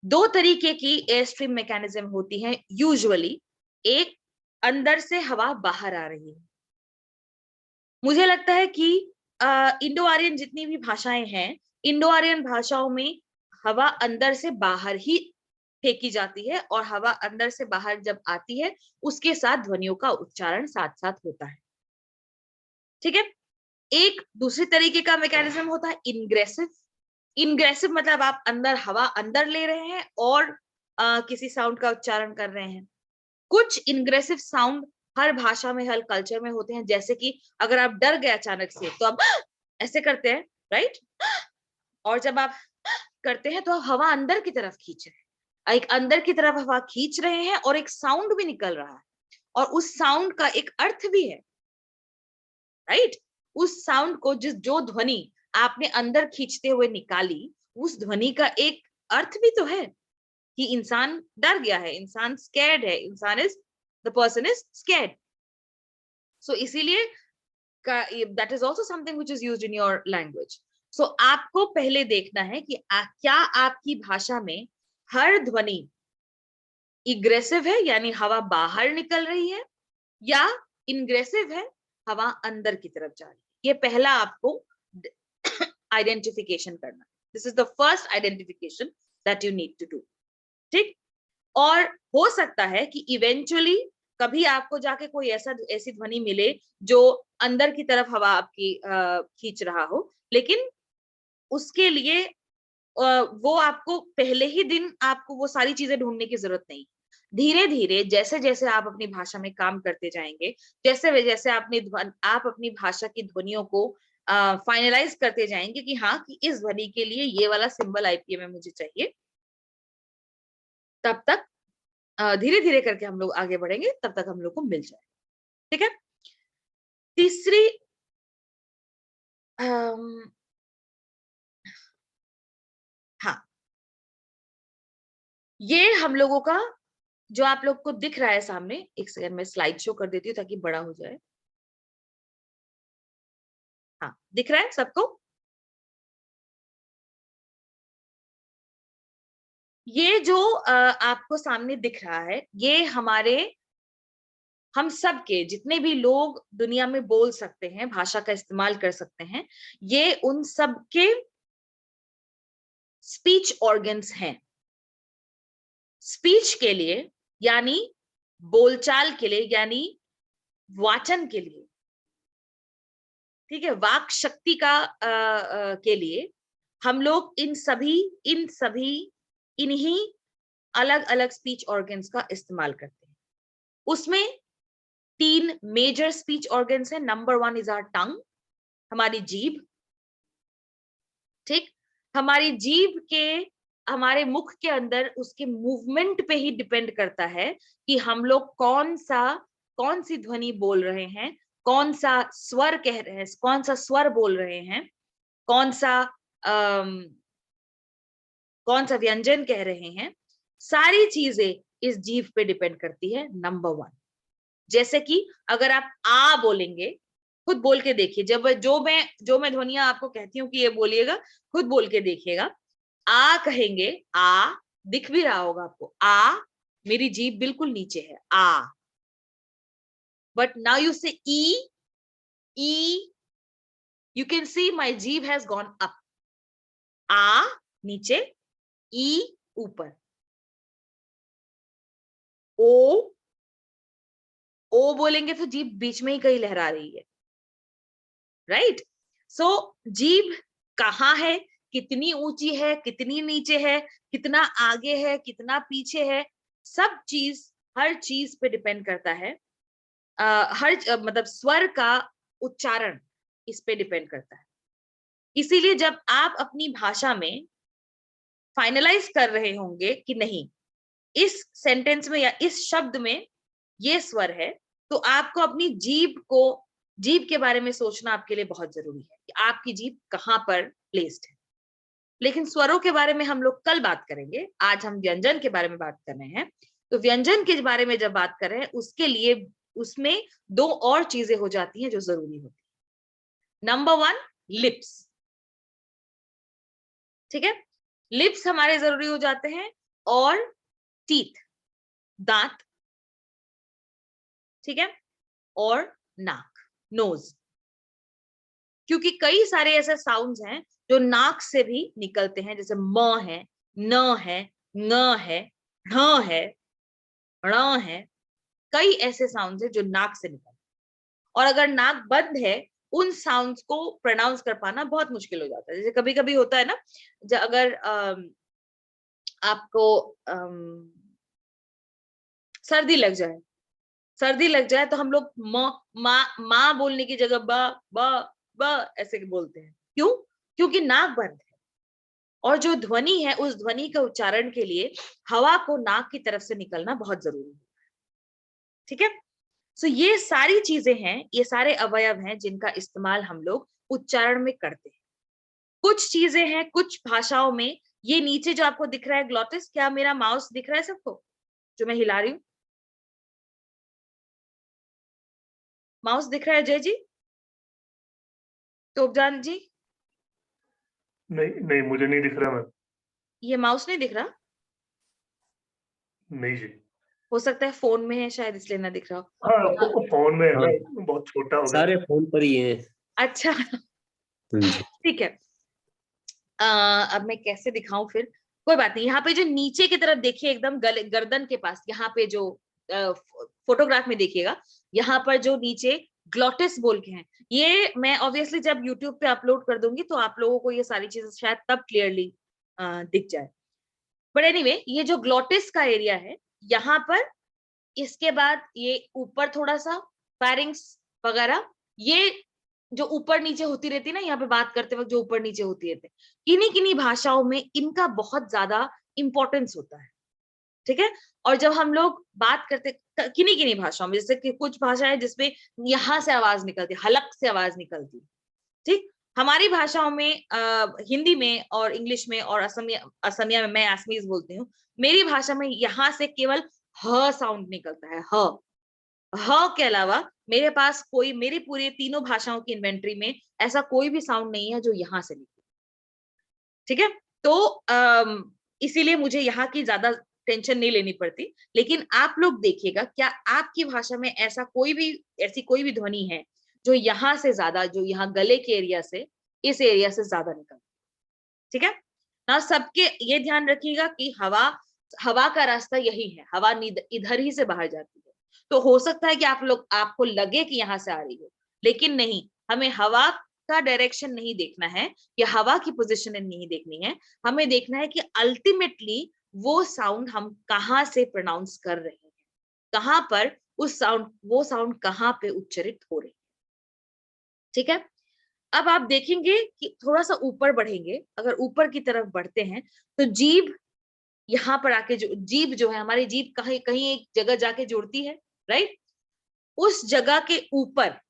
दो तरीके की एयर स्ट्रीम मैकेनिज्म होती है यूजुअली। एक, अंदर से हवा बाहर आ रही है। मुझे लगता है कि इंडो आर्यन जितनी भी भाषाएं हैं, इंडो आर्यन भाषाओं में हवा अंदर से बाहर ही फेंकी जाती है, और हवा अंदर से बाहर जब आती है, उसके साथ ध्वनियों का उच्चारण साथ साथ होता है, ठीक है। एक दूसरी तरीके का मैकेनिज्म होता है इनग्रेसिव। इनग्रेसिव मतलब आप हवा अंदर ले रहे हैं और किसी साउंड का उच्चारण कर रहे हैं। कुछ इनग्रेसिव साउंड हर भाषा में, हर कल्चर में होते हैं, जैसे कि अगर आप डर गए अचानक से तो आप ऐसे करते हैं, राइट। और जब आप करते हैं तो आप हवा अंदर की तरफ खींच रहे हैं, एक अंदर की तरफ हवा खींच रहे हैं और एक साउंड भी निकल रहा है, और उस साउंड का एक अर्थ भी है, राइट। उस साउंड को जो ध्वनि आपने अंदर खींचते हुए निकाली, उस ध्वनि का एक अर्थ भी तो है कि इंसान डर गया है, इंसान स्कैर्ड है, the person is scared. So इसीलिए that is also something which is used in your language. So आपको पहले देखना है कि क्या आपकी भाषा में हर ध्वनि इग्रेसिव है, यानी हवा बाहर निकल रही है, या इनग्रेसिव है, हवा अंदर की तरफ जा रही है। ये पहला आपको आइडेंटिफिकेशन करना, this is the first identification that you need to do, ठीक। और हो सकता है कि इवेंचुअली कभी आपको जाके कोई ऐसी ध्वनि मिले जो अंदर की तरफ हवा आपकी खींच रहा हो, लेकिन उसके लिए वो आपको पहले ही दिन आपको वो सारी चीजें ढूंढने की जरूरत नहीं। धीरे धीरे जैसे जैसे आप अपनी भाषा में काम करते जाएंगे, जैसे जैसे आप अपनी भाषा की ध्वनियों को फाइनलाइज करते जाएंगे कि हाँ, कि इस ध्वनि के लिए ये वाला सिंबल आईपीए में मुझे चाहिए, तब तक धीरे धीरे करके हम लोग आगे बढ़ेंगे, तब तक हम लोग को मिल जाए। ठीक है। तीसरी हाँ, ये हम लोगों का जो आप लोग को दिख रहा है सामने, एक सेकंड में स्लाइड शो कर देती हूँ ताकि बड़ा हो जाए। हाँ, दिख रहा है सबको? ये जो आपको सामने दिख रहा है, ये हम सब के जितने भी लोग दुनिया में बोल सकते हैं, भाषा का इस्तेमाल कर सकते हैं, ये उन सब के स्पीच ऑर्गन्स हैं। स्पीच के लिए यानी बोलचाल के लिए यानी वाचन के लिए, ठीक है, वाक शक्ति का के लिए हम लोग इन सभी इन्हीं अलग अलग स्पीच ऑर्गन्स का इस्तेमाल करते हैं। उसमें 3 मेजर स्पीच ऑर्गन्स हैं। नंबर 1 इज आवर टंग, हमारी जीभ। ठीक, हमारी जीभ के हमारे मुख के अंदर उसके मूवमेंट पे ही डिपेंड करता है कि हम लोग कौन सी ध्वनि बोल रहे हैं, कौन सा स्वर कह रहे हैं, कौन सा स्वर बोल रहे हैं, कौन सा व्यंजन कह रहे हैं। सारी चीजें इस जीभ पे डिपेंड करती है। नंबर 1, जैसे कि अगर आप आ बोलेंगे, खुद बोल के देखिए, जब जो मैं ध्वनियां आपको कहती हूँ कि ये बोलिएगा, खुद बोल के देखिएगा। आ कहेंगे, आ दिख भी रहा होगा आपको, आ मेरी जीभ बिल्कुल नीचे है, आ। बट नाउ यू से ई, यू कैन सी माई जीभ हैज गॉन अप। आ नीचे, ई ऊपर। ओ बोलेंगे तो जीभ बीच में ही कहीं लहरा रही है, राइट। सो जीभ कहाँ है, कितनी ऊंची है, कितनी नीचे है, कितना आगे है, कितना पीछे है, सब चीज हर चीज पे डिपेंड करता है। मतलब स्वर का उच्चारण इस पे डिपेंड करता है। इसीलिए जब आप अपनी भाषा में फाइनलाइज कर रहे होंगे कि नहीं, इस सेंटेंस में या इस शब्द में ये स्वर है, तो आपको अपनी जीभ के बारे में सोचना आपके लिए बहुत जरूरी है कि आपकी जीभ कहाँ पर प्लेस्ड है। लेकिन स्वरों के बारे में हम लोग कल बात करेंगे, आज हम व्यंजन के बारे में बात कर रहे हैं। तो व्यंजन के बारे में जब बात कर रहे हैं, उसके लिए उसमें 2 और चीजें हो जाती हैं जो जरूरी होती है। Number 1, lips. ठीक है, लिप्स हमारे जरूरी हो जाते हैं, और टीथ, दांत। ठीक है, और नाक, नोज। क्योंकि कई सारे ऐसे साउंड्स हैं जो नाक से भी निकलते हैं, जैसे म है, न है, ng है, ढ है, ण है। कई ऐसे साउंड्स हैं जो नाक से निकलते हैं, और अगर नाक बंद है, उन साउंड्स को प्रोनाउंस कर पाना बहुत मुश्किल हो जाता है। जैसे कभी कभी होता है ना, अगर आपको सर्दी लग जाए तो हम लोग माँ बोलने की जगह ब ऐसे बोलते हैं। क्यों? क्योंकि नाक बंद है, और जो ध्वनि है उस ध्वनि के उच्चारण के लिए हवा को नाक की तरफ से निकलना बहुत जरूरी है। ठीक है, सो ये सारी चीजें हैं, ये सारे अवयव हैं जिनका इस्तेमाल हम लोग उच्चारण में करते हैं। कुछ चीजें हैं कुछ भाषाओं में, ये नीचे जो आपको दिख रहा है ग्लॉटिस, क्या मेरा माउस दिख रहा है सबको जो मैं हिला रही हूँ? माउस दिख रहा है जय जी, तोबजान जी? नहीं, मुझे नहीं दिख रहा मैम। ये माउस नहीं दिख रहा? नहीं जी। हो सकता है फोन में है शायद, इसलिए ना दिख रहा हो। हाँ, फोन में है, हाँ, बहुत छोटा हो गया। सारे फोन पर ही हैं। अच्छा, ठीक है। अब मैं कैसे दिखाऊं फिर, कोई बात नहीं। यहाँ पे जो नीचे की तरफ देखिए, एकदम गर्दन के पास, यहाँ पे जो फोटोग्राफ में देखिएगा, यहाँ पर जो नीचे ग्लोटिस बोल के हैं। ये मैं ऑब्वियसली जब यूट्यूब पे अपलोड कर दूंगी तो आप लोगों को ये सारी चीजें शायद तब क्लियरली दिख जाए। बट एनीवे, ये जो ग्लोटिस का एरिया है यहाँ पर, इसके बाद ये ऊपर थोड़ा सा पैरिंग्स वगैरह, ये जो ऊपर नीचे होती रहती है ना, यहाँ पे बात करते वक्त जो ऊपर नीचे होती रहती है, किन्हीं किन्हीं भाषाओं में इनका बहुत ज्यादा इंपॉर्टेंस होता है। ठीक है। और जब हम लोग बात करते किन्हीं किन्हीं भाषाओं में, जैसे कि कुछ भाषा है जिसमें यहाँ से आवाज निकलती है, हलक से आवाज निकलती है। ठीक। हमारी भाषाओं में हिंदी में और इंग्लिश में और असमिया में, मैं असमीज बोलती हूँ, मेरी भाषा में यहाँ से केवल ह साउंड निकलता है। ह के अलावा मेरे पास कोई, मेरी पूरी तीनों भाषाओं की इन्वेंटरी में ऐसा कोई भी साउंड नहीं है जो यहाँ से निकले। ठीक है। तो इसीलिए मुझे यहाँ की ज्यादा टेंशन नहीं लेनी पड़ती। लेकिन आप लोग देखिएगा, क्या आपकी भाषा में ऐसा ऐसी कोई भी ध्वनि है जो यहाँ से ज्यादा, जो यहाँ गले के एरिया से, इस एरिया से ज्यादा निकलती है। ठीक है ना। सबके ये ध्यान रखिएगा कि हवा का रास्ता यही है, हवा इधर ही से बाहर जाती है। तो हो सकता है कि आपको लगे कि यहाँ से आ रही हो, लेकिन नहीं, हमें हवा का डायरेक्शन नहीं देखना है या हवा की पोजीशन नहीं देखनी है। हमें देखना है कि अल्टीमेटली वो साउंड हम कहाँ से प्रोनाउंस कर रहे हैं, कहाँ पर वो साउंड कहाँ पे उच्चारित हो रही है। ठीक है। अब आप देखेंगे कि थोड़ा सा ऊपर बढ़ेंगे, अगर ऊपर की तरफ बढ़ते हैं तो जीभ यहाँ पर आके, जो जीभ जो है हमारी, जीभ कहीं कहीं एक जगह जाके जुड़ती है, राइट। उस जगह के ऊपर,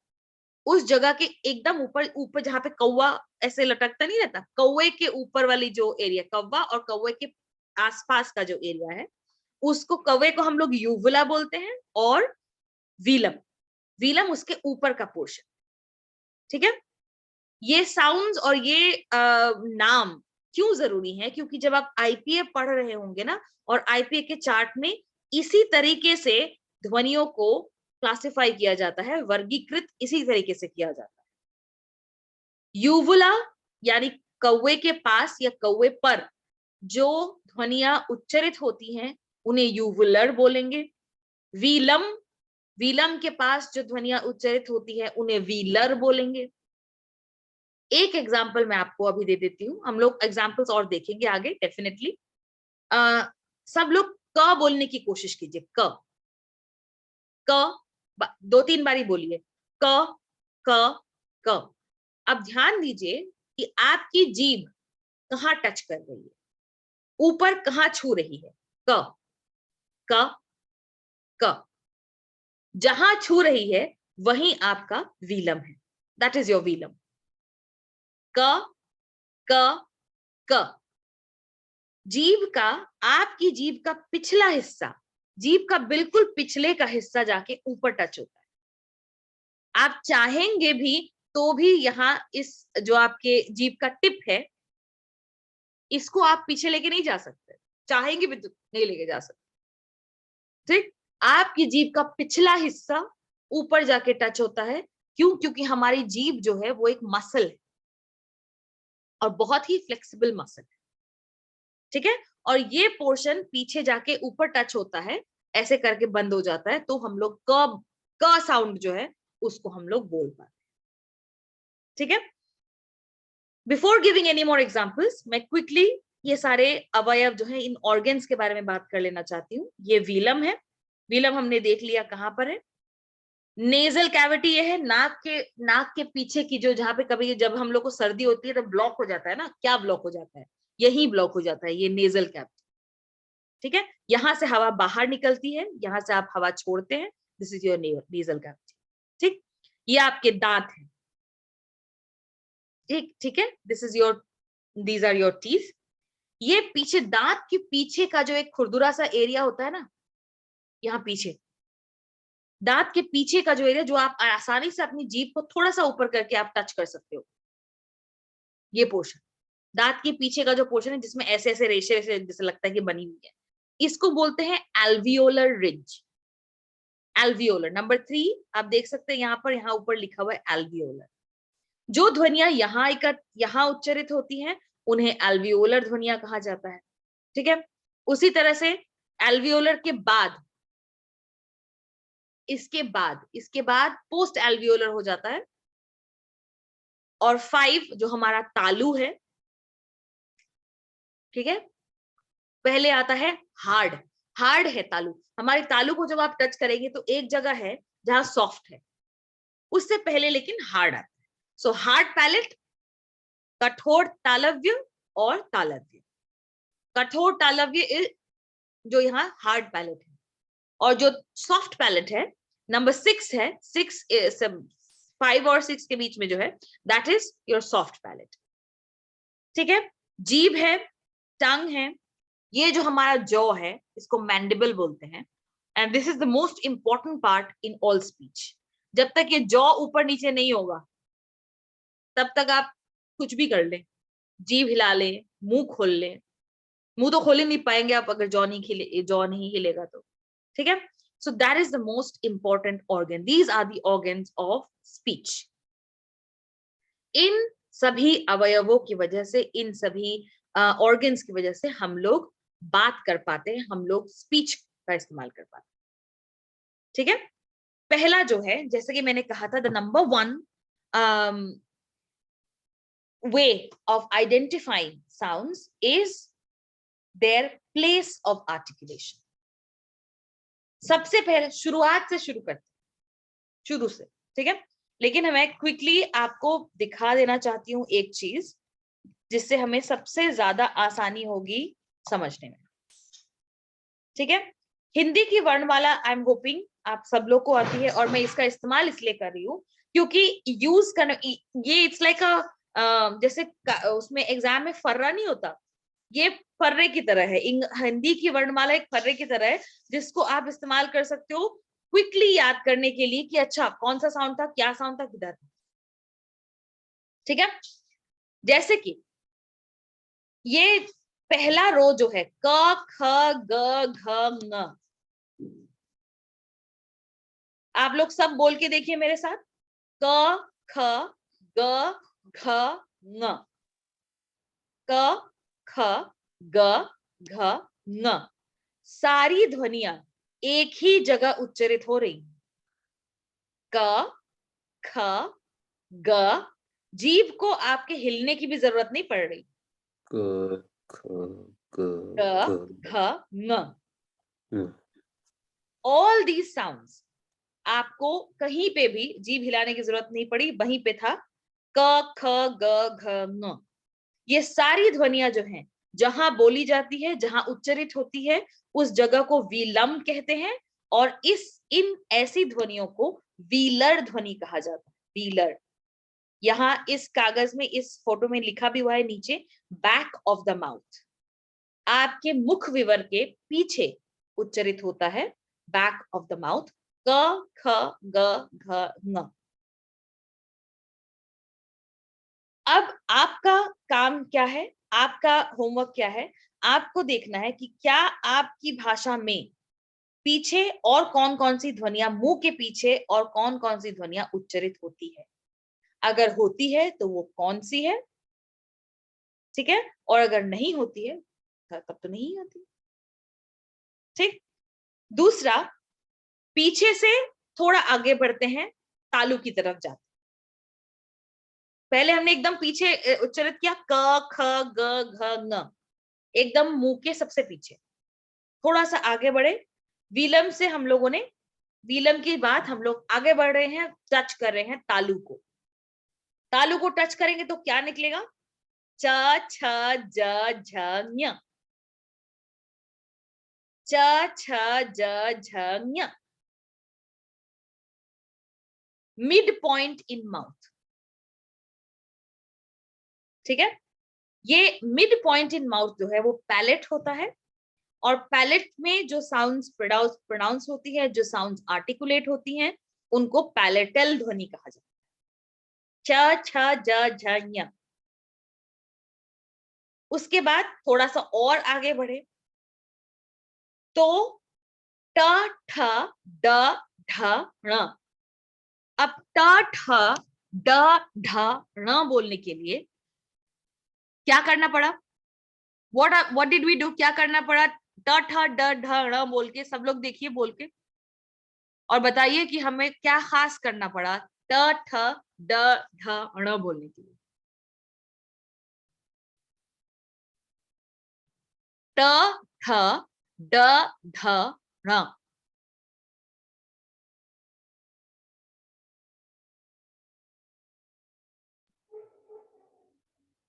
उस जगह के एकदम ऊपर, ऊपर जहां पे कौवा ऐसे लटकता नहीं रहता, कौवे के ऊपर वाली जो एरिया, कौवा और कौवे के आसपास का जो एरिया है, उसको, कौवे को हम लोग यूवुला बोलते हैं, और वीलम, वीलम उसके ऊपर का पोर्शन। ठीक है। ये साउंड्स और ये नाम क्यों जरूरी है? क्योंकि जब आप आईपीए पढ़ रहे होंगे ना, और आईपीए के चार्ट में इसी तरीके से ध्वनियों को क्लासिफाई किया जाता है, वर्गीकृत इसी तरीके से किया जाता है। यूवुला यानी कौवे के पास या कौवे पर जो ध्वनियां उच्चारित होती हैं उन्हें यूवुलर बोलेंगे। वीलम, वीलम के पास जो ध्वनियां उच्चारित होती है उन्हें वीलर बोलेंगे। एक एग्जाम्पल मैं आपको अभी दे देती हूँ, हम लोग एग्जाम्पल्स और देखेंगे आगे डेफिनेटली। सब लोग क बोलने की कोशिश कीजिए। क, दो तीन बारी बोलिए। क क क। अब ध्यान दीजिए कि आपकी जीभ कहाँ टच कर रही है, ऊपर कहाँ छू रही है। क क क, जहां छू रही है वहीं आपका वीलम है, दैट इज योर वीलम। क क क। जीभ का, आपकी जीभ का पिछला हिस्सा, जीभ का बिल्कुल पिछले का हिस्सा जाके ऊपर टच होता है। आप चाहेंगे भी तो भी यहाँ इस जो आपके जीभ का टिप है, इसको आप पीछे लेके नहीं जा सकते, चाहेंगे भी तो नहीं लेके जा सकते। ठीक। आपकी जीभ का पिछला हिस्सा ऊपर जाके टच होता है। क्यों? क्योंकि हमारी जीभ जो है वो एक मसल है और बहुत ही फ्लेक्सिबल मसल है। ठीक है। और ये पोर्शन पीछे जाके ऊपर टच होता है, ऐसे करके बंद हो जाता है, तो हम लोग क साउंड जो है उसको हम लोग बोल पाते हैं। ठीक है। Before giving any more examples, मैं क्विकली ये सारे अवयव जो है, इन ऑर्गन्स के बारे में बात कर लेना चाहती हूँ। ये वीलम है, वीलम हमने देख लिया कहाँ पर है। नेजल कैविटी ये है, नाक के पीछे की, जो जहां पे कभी जब हम लोग को सर्दी होती है तो ब्लॉक हो जाता है ना, क्या ब्लॉक हो जाता है? यही ब्लॉक हो जाता है, ये नेजल कैविटी। ठीक है। यहां से हवा बाहर निकलती है, यहां से आप हवा छोड़ते हैं, this is your nasal cavity. ठीक। ये आपके दांत हैं। ठीक, ठीक है। These are your teeth. ये पीछे, दांत के पीछे का जो एक खुरदुरा सा एरिया होता है ना, यहाँ पीछे, दांत के पीछे का जो एरिया, जो आप आसानी से अपनी जीभ को थोड़ा सा ऊपर करके आप टच कर सकते हो, ये पोर्शन, दांत के पीछे का जो पोर्शन है जिसमें ऐसे ऐसे रेशे जैसे लगता है कि बनी हुई है, इसको बोलते हैं एल्वियोलर रिज। एल्वियोलर नंबर 3 आप देख सकते हैं यहाँ पर, यहाँ ऊपर लिखा हुआ है एल्वियोलर। जो ध्वनियां यहाँ उच्चारित होती हैं उन्हें एल्वियोलर ध्वनियां कहा जाता है। ठीक है। उसी तरह से एल्वियोलर के बाद इसके बाद पोस्ट एल्वियोलर हो जाता है, और 5 जो हमारा तालु है, ठीक है, पहले आता है हार्ड है तालु। हमारे तालु को जब आप टच करेंगे तो एक जगह है जहां सॉफ्ट है, उससे पहले लेकिन हार्ड आता है। सो हार्ड पैलेट, कठोर तालव्य और तालव्य। कठोर तालव्य जो यहाँ हार्ड पैलेट है, और जो सॉफ्ट पैलेट है नंबर 6 है, 5 और 6 के बीच में जो है, that is your soft palate. ठीक है, जीभ है, टंग है, ये जो हमारा जॉ है इसको मैंडिबल बोलते हैं, and this is the most important part in all speech. जब तक ये जॉ ऊपर नीचे नहीं होगा तब तक आप कुछ भी कर लें, जीभ हिला लें, मुंह खोल लें, मुंह तो खोल ही नहीं पाएंगे आप अगर जॉ नहीं हिलेगा तो। ठीक है, so that is the most important organ, these are the organs of speech. इन सभी अवयवों की वजह से, इन सभी ऑर्गन्स की वजह से हम लोग बात कर पाते हैं, हम लोग स्पीच का इस्तेमाल कर पाते हैं। ठीक है, पहला जो है, जैसे कि मैंने कहा था, the number 1 way of identifying sounds is their place of articulation. सबसे पहले शुरुआत से शुरू करते, शुरू से, ठीक है, लेकिन मैं क्विकली आपको दिखा देना चाहती हूँ एक चीज जिससे हमें सबसे ज्यादा आसानी होगी समझने में। ठीक है, हिंदी की वर्णमाला आई एम होपिंग आप सब लोग को आती है, और मैं इसका इस्तेमाल इसलिए कर रही हूँ क्योंकि यूज करना, ये इट्स लाइक जैसे उसमें एग्जाम में फर्रा नहीं होता, ये फर्रे की तरह है। हिंदी की वर्णमाला एक फर्रे की तरह है जिसको आप इस्तेमाल कर सकते हो क्विकली याद करने के लिए कि अच्छा कौन सा साउंड था, क्या साउंड था, किधर था। ठीक है, जैसे कि ये पहला रो जो है क ख ग घ ङ, आप लोग सब बोल के देखिए मेरे साथ, क ख ग घ ङ, क ख ग घ ङ। सारी ध्वनियां एक ही जगह उच्चारित हो रही, क ख ग, जीभ को आपके हिलने की भी जरूरत नहीं पड़ रही, क ख ग क घ ख ङ। ङ। ऑल दीज साउंड्स आपको कहीं पे भी जीभ हिलाने की जरूरत नहीं पड़ी, वहीं पे था क ख ग घ ङ। ये सारी ध्वनियां जो हैं, जहां बोली जाती है, जहां उच्चारित होती है, उस जगह को विलंब कहते हैं, और इन ऐसी ध्वनियों को वीलर ध्वनि कहा जाता है। वीलर, यहाँ इस कागज में, इस फोटो में लिखा भी हुआ है नीचे, बैक ऑफ द माउथ, आपके मुख विवर के पीछे उच्चारित होता है, बैक ऑफ द माउथ, क ख ग घ ङ। अब आपका काम क्या है, आपका होमवर्क क्या है, आपको देखना है कि क्या आपकी भाषा में पीछे और कौन कौन सी ध्वनियां, मुंह के पीछे और कौन कौन सी ध्वनियां उच्चारित होती है। अगर होती है तो वो कौन सी है, ठीक है, और अगर नहीं होती है तब तो नहीं होती। ठीक, दूसरा, पीछे से थोड़ा आगे बढ़ते हैं, तालु की तरफ जाते। पहले हमने एकदम पीछे उच्चारित किया, क ख ग घ ङ, एकदम मुंह के सबसे पीछे। थोड़ा सा आगे बढ़े, विलंब से हम लोगों ने, विलंब की बात हम लोग आगे बढ़ रहे हैं, टच कर रहे हैं तालु को। तालु को टच करेंगे तो क्या निकलेगा, च छ ज झ ञ, च छ ज झ ञ। मिड पॉइंट इन माउथ, ठीक है, ये मिड पॉइंट इन माउथ जो है वो पैलेट होता है, और पैलेट में जो साउंड्स प्रोनाउंस होती है, जो साउंड्स आर्टिकुलेट होती हैं, उनको पैलेटल ध्वनि कहा जाता है, छ छ ज झ ञ। उसके बाद थोड़ा सा और आगे बढ़े तो ट ठ ड ढ ण। अब ट ठ ड ढ ण बोलने के लिए क्या करना पड़ा, व्हाट डिड वी डू, क्या करना पड़ा, ट ठ ड ढ ण बोल के, सब लोग देखिए बोल के, और बताइए कि हमें क्या खास करना पड़ा ट ठ ड ढ ण बोलने के लिए। ट ठ ड ढ ण।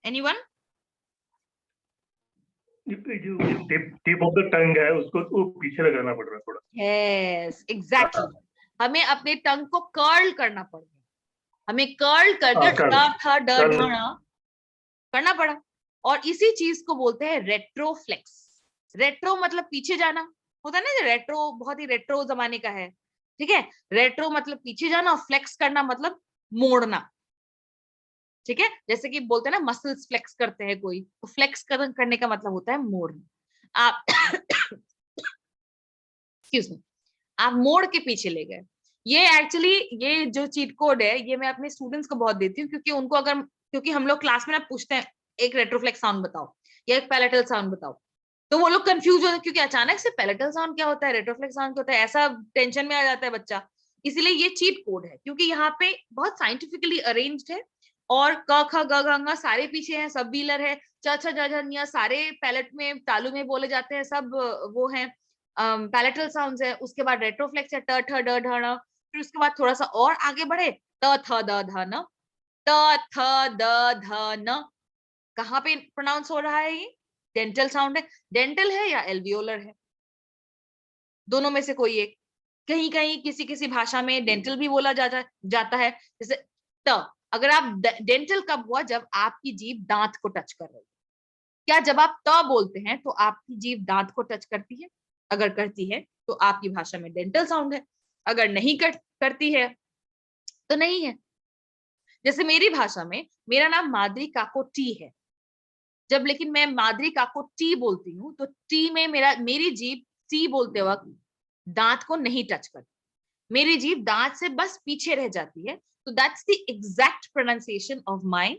एनीवन? जो टिप ऑफ द टंग है उसको वो पीछे लगाना पड़ रहा है थोड़ा। यस एग्जैक्टली, हमें अपने टंग को कर्ल करना पड़ेगा, हमें कर्ल करके ट ठ ड ढ ण करना पड़ा। और इसी चीज को बोलते हैं रेट्रोफ्लेक्स। रेट्रो मतलब पीछे जाना होता है ना, रेट्रो बहुत ही रेट्रो जमाने का है, ठीक है। रेट्रो मतलब पीछे जाना और फ्लेक्स करना मतलब मोड़ना, ठीक है। जैसे कि बोलते हैं ना मसल्स फ्लेक्स करते हैं कोई, तो फ्लेक्स करने का मतलब होता है मोड़ना। आप एक्सक्यूज मी, आप मोड़ के पीछे ले गए। ये एक्चुअली ये जो चीट कोड है ये मैं अपने स्टूडेंट्स को बहुत देती हूँ, क्योंकि उनको अगर, क्योंकि हम लोग क्लास में ना पूछते हैं एक रेट्रोफ्लेक्स साउंड बताओ या एक पैलेटल साउंड बताओ, तो वो लोग कंफ्यूज होते हैं, क्योंकि अचानक से पैलेटल साउंड क्या होता है, रेट्रोफ्लेक्स साउंड क्या होता है, ऐसा टेंशन में आ जाता है बच्चा। इसीलिए ये चीट कोड है, क्योंकि यहाँ पे बहुत साइंटिफिकली अरेंज्ड है। और क ख ग घ ङ सारे पीछे हैं, सब व्हीलर है, च छ ज झ ञ सारे पैलेट में तालु में बोले जाते हैं, सब वो हैं पैलेटल साउंड्स है। उसके बाद रेट्रोफ्लेक्स है ट ठ ड ढ ण। फिर उसके बाद थोड़ा सा और आगे बढ़े त थ द ध न, त थ द ध न। कहाँ पे प्रोनाउंस हो रहा है ये? डेंटल साउंड है। डेंटल है या एल्वियोलर है, दोनों में से कोई एक। कहीं कहीं किसी किसी भाषा में डेंटल भी बोला जाता है। जैसे त, अगर आप डेंटल कब हुआ, जब आपकी जीभ दांत को टच कर रही है। क्या जब आप त बोलते हैं तो आपकी जीभ दांत को टच करती है? अगर करती है तो आपकी भाषा में डेंटल साउंड है, अगर नहीं करती है तो नहीं है। जैसे मेरी भाषा में मेरा नाम माद्री काकोटी है, जब लेकिन मैं माद्री काकोटी बोलती हूँ तो टी में मेरी जीभ टी बोलते वक्त दांत को नहीं टच करती, मेरी जीभ दांत से बस पीछे रह जाती है। तो that's the exact pronunciation of my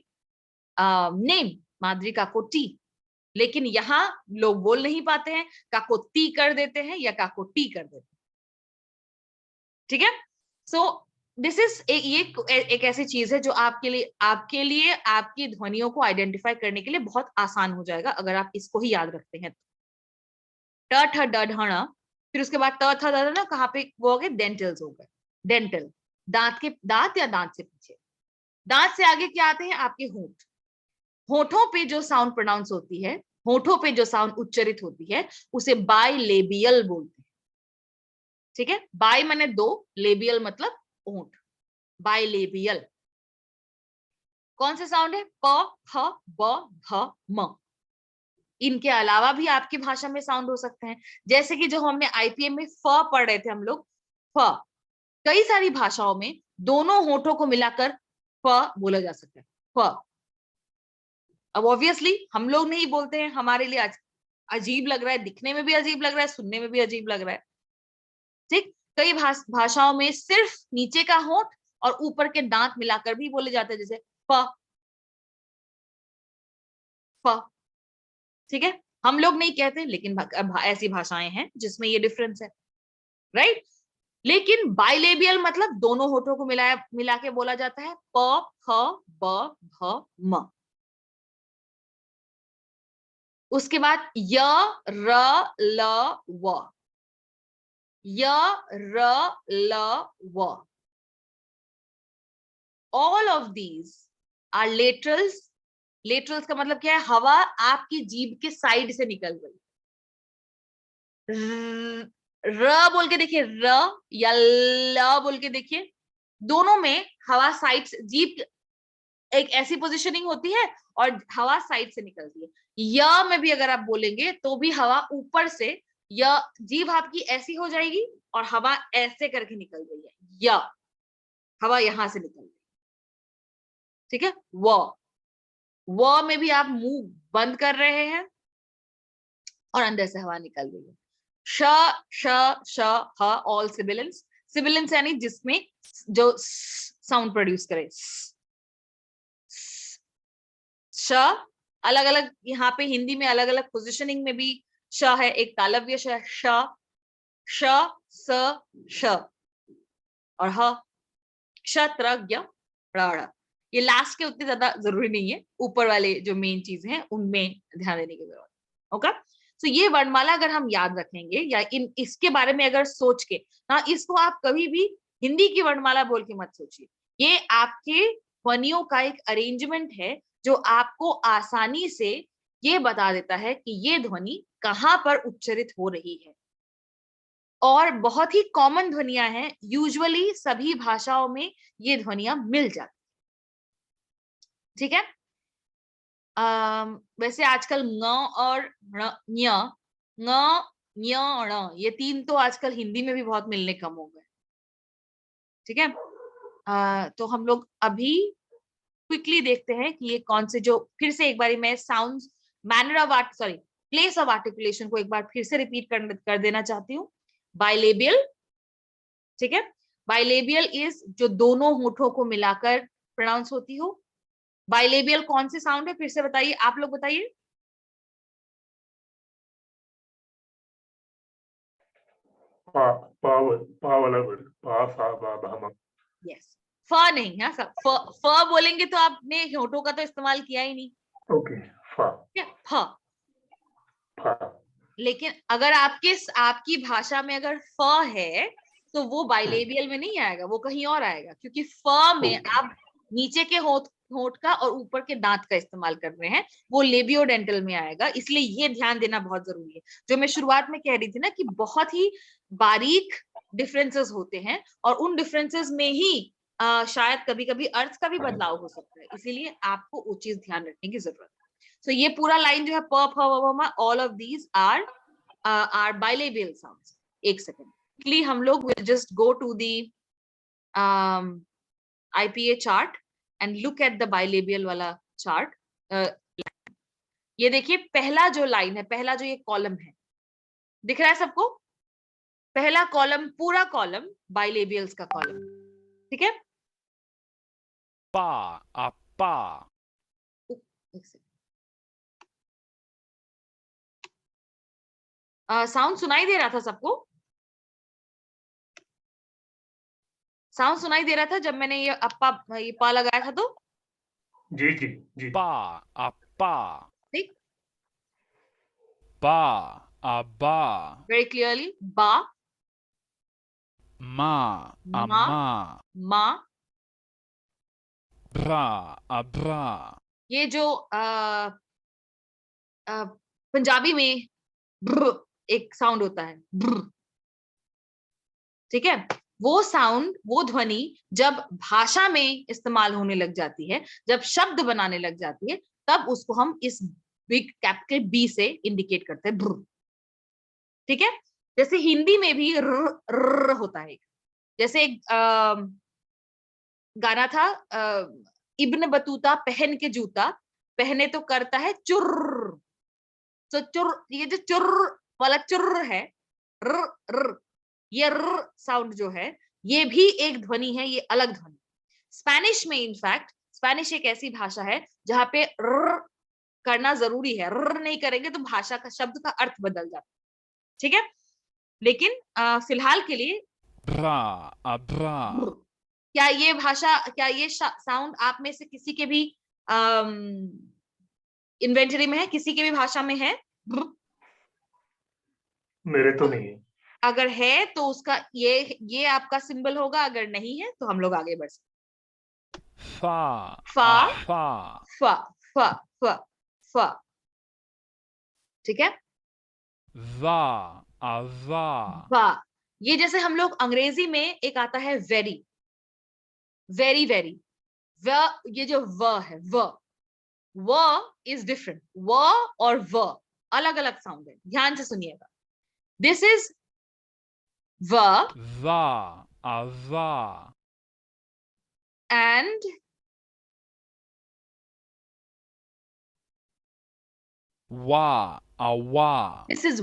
name Madri Kakoti. लेकिन यहाँ लोग बोल नहीं पाते हैं, काकोती कर देते हैं या काकोटी कर देते हैं, ठीक है। सो दिस इज एक ऐसी चीज है जो आपके लिए आपकी ध्वनियों को आइडेंटिफाई करने के लिए बहुत आसान हो जाएगा अगर आप इसको ही याद रखते हैं। ट ठ ड ढ ण, फिर उसके बाद त थ द ध न, कहाँ पे वो हो गए? डेंटल्स हो गए। डेंटल दांत या दांत से पीछे। दांत से आगे क्या आते हैं? आपके होंठ। होठों पे जो साउंड प्रोनाउंस होती है, होठों पे जो साउंड उच्चरित होती है, उसे बाइलेबियल बोलते हैं, ठीक है। बाई माने दो, लेबियल मतलब होंठ, बाइलेबियल। कौन से साउंड है? प फ ब भ म। इनके अलावा भी आपकी भाषा में साउंड हो सकते हैं, जैसे कि जो हमने आईपीएम में फ पढ़ रहे थे हम लोग, फ। कई सारी भाषाओं में दोनों होठों को मिलाकर फ बोला जा सकता है, फ। अब ऑब्वियसली हम लोग नहीं बोलते हैं, हमारे लिए अजीब लग रहा है, दिखने में भी अजीब लग रहा है, सुनने में भी अजीब लग रहा है, ठीक। कई भाषाओं में सिर्फ नीचे का होंठ और ऊपर के दांत मिलाकर भी बोले जाते हैं, जैसे फ फ, ठीक है। हम लोग नहीं कहते, लेकिन ऐसी भाषाएं हैं जिसमें ये डिफरेंस है, राइट। लेकिन बाइलेबियल मतलब दोनों होठों को मिला के बोला जाता है, प फ ब भ म। उसके बाद य र ल व, य र ल व। All of these are laterals. Laterals का मतलब क्या है? हवा आपकी जीभ के साइड से निकल रही। र बोल के देखिए, र या ल बोल के देखिए, दोनों में हवा साइड से, जीभ एक ऐसी पोजीशनिंग होती है और हवा साइड से निकलती है। य में भी अगर आप बोलेंगे तो भी हवा ऊपर से, य जीभ आपकी ऐसी हो जाएगी और हवा ऐसे करके निकल रही है, य हवा यहां से निकल रही है, ठीक है। व में भी आप मुंह बंद कर रहे हैं और अंदर से हवा निकल रही है। श श श ह, ऑल सिबिलेंट्स। सिबिलेंट्स यानी जिसमें जो साउंड प्रोड्यूस करे। श अलग अलग, यहाँ पे हिंदी में अलग अलग पोजिशनिंग में भी श है। एक तालव्य श, श स श, और ह क्षत्रज्ञ ड़। ये लास्ट के उतने ज्यादा जरूरी नहीं है, ऊपर वाले जो मेन चीजें हैं उनमें ध्यान देने की जरूरत है। ओके, तो ये वर्णमाला अगर हम याद रखेंगे या इसके बारे में अगर सोच के ना, इसको आप कभी भी हिंदी की वर्णमाला बोल के मत सोचिए। ये आपके ध्वनियों का एक अरेंजमेंट है जो आपको आसानी से ये बता देता है कि ये ध्वनि कहाँ पर उच्चरित हो रही है। और बहुत ही कॉमन ध्वनियां हैं, यूजुअली सभी भाषाओं में ये ध्वनियां मिल जाती, ठीक है। वैसे आजकल ng और ञ, ng, ञ, ण, ये तीन तो आजकल हिंदी में भी बहुत मिलने कम हो गए, ठीक है। तो हम लोग अभी क्विकली देखते हैं कि ये कौन से, जो फिर से एक बारी मैं sounds, manner of art, sorry place of articulation को एक बार फिर से रिपीट कर देना चाहती हूँ। बाइलेबियल, ठीक है। बाइलेबियल इज जो दोनों होठों को मिलाकर प्रोनाउंस होती हो। बाइलेबियल कौन सी साउंड है, फिर से बताइए, आप लोग बताइए। पा वाला वर्ड, पा सा बा भा मा। यस, फ नहीं, हाँ सब फ बोलेंगे तो आपने होठों का तो इस्तेमाल किया ही नहीं, ओके, फा क्या फ। फा। लेकिन अगर आपकी भाषा में अगर फ है तो वो बाइलेबियल में नहीं आएगा, वो कहीं और आएगा, क्योंकि फ में आप नीचे के होठ का और ऊपर के दांत का इस्तेमाल कर रहे हैं, वो लेबियोडेंटल में आएगा। इसलिए ये ध्यान देना बहुत जरूरी है। जो मैं शुरुआत में कह रही थी ना कि बहुत ही बारीक डिफरेंसेस होते हैं और उन डिफरेंसेस में ही शायद कभी कभी अर्थ का भी बदलाव हो सकता है, इसीलिए आपको वो चीज ध्यान रखने की जरूरत है। So ये पूरा लाइन जो है प फ व म, all of these are bilabial sounds। एक सेकंड क्लिक, हम लोग will just go to the IPA chart and look at the bilabial वाला चार्ट। ये देखिए पहला जो लाइन है, पहला जो ये कॉलम है, दिख रहा है सबको? पहला कॉलम, पूरा कॉलम बाइलेबियल्स का कॉलम, ठीक है। पा पा। एक सेकंड, साउंड सुनाई दे रहा था सबको? साउंड सुनाई दे रहा था जब मैंने ये ये पा लगाया था तो? जी जी जी। पा पा। ठीक, बा बा। वेरी क्लियरली, बा, मा मा, मा। मा। ब्रा ब्रा। ये जो पंजाबी में ब्र एक साउंड होता है, ब्र, ठीक है। वो साउंड, वो ध्वनि जब भाषा में इस्तेमाल होने लग जाती है, जब शब्द बनाने लग जाती है, तब उसको हम इस बिग कैपिटल बी से इंडिकेट करते हैं, ब्र, ठीक है। जैसे हिंदी में भी र होता है। जैसे एक गाना था, इब्न बतूता पहन के जूता, पहने तो करता है चुर्र। तो चुर्र, ये जो चुर्र वाला चुर्र है, र र, ये र साउंड जो है, ये भी एक ध्वनि है, ये अलग ध्वनि। स्पेनिश में इनफैक्ट, स्पेनिश एक ऐसी भाषा है जहां पे र करना जरूरी है, र नहीं करेंगे तो भाषा का, शब्द का अर्थ बदल जाता है, ठीक है। लेकिन फिलहाल के लिए ब्रा ब्रा। क्या ये भाषा, क्या ये साउंड आप में से किसी के भी इन्वेंटरी में है, किसी के भी भाषा में है? मेरे तो नहीं है। अगर है तो उसका ये आपका सिंबल होगा, अगर नहीं है तो हम लोग आगे बढ़ सकते। फा फा, फा। फा, फा, फा, फा, ठीक है। वा वा। वा, ये जैसे हम लोग अंग्रेजी में एक आता है वेरी, वेरी वेरी, व, ये जो व है, व इज डिफरेंट, व और व अलग अलग साउंड है, ध्यान से सुनिएगा। दिस इज व वा वा। and वा वा। this is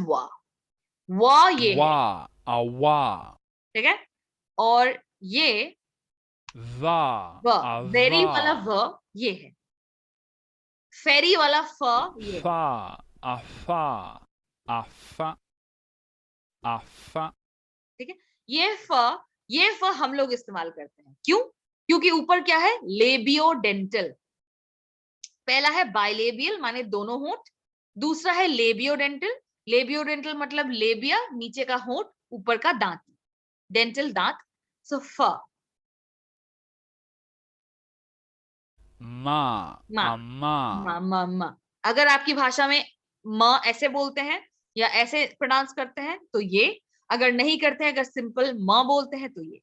वा ये है, वा वा। ठीक है। और ये वा व, वेरी वाला व ये है, फेरी वाला फ ये है, फा फा फा फा। ठीक है। ये फ ये फ हम लोग इस्तेमाल करते हैं, क्यों? क्योंकि ऊपर क्या है, लेबियोडेंटल। पहला है बाइलेबियल माने दोनों होंठ, दूसरा है लेबियोडेंटल। लेबियोडेंटल मतलब लेबिया नीचे का होंठ, ऊपर का दांत, डेंटल दांत। सो फ ma, मा amma, मा। अगर आपकी भाषा में म ऐसे बोलते हैं या ऐसे प्रोनाउंस करते हैं तो ये, अगर नहीं करते हैं, अगर सिंपल म बोलते हैं तो ये।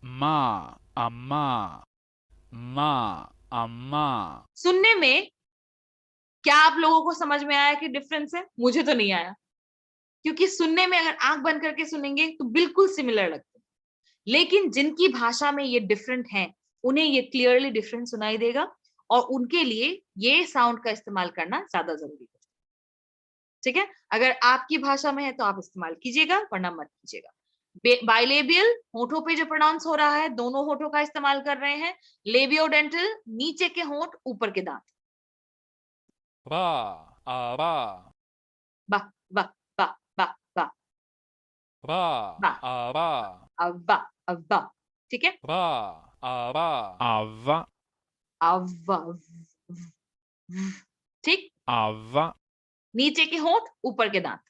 ma, amma, ma, amma, सुनने में क्या आप लोगों को समझ में आया कि डिफरेंस है? मुझे तो नहीं आया, क्योंकि सुनने में अगर आंख बंद करके सुनेंगे तो बिल्कुल सिमिलर लगते हैं, लेकिन जिनकी भाषा में ये डिफरेंट है उन्हें ये क्लियरली डिफरेंस सुनाई देगा, और उनके लिए ये साउंड का इस्तेमाल करना ज्यादा जरूरी है। ठीक है, अगर आपकी भाषा में है तो आप इस्तेमाल कीजिएगा, वरना मत कीजिएगा। बाइलेबियल होठों पे जो प्रोनाउंस हो रहा है, दोनों होठों का इस्तेमाल कर रहे हैं। लेबियोडेंटल नीचे के होंठ, ऊपर के दांत। ra, ara, बा बा बा बा बा ra, बा ara, अव्वा अव्वा। ठीक है, ra, ara, ava, अव्वा ठीक, ava, नीचे के होंठ, ऊपर के दांत।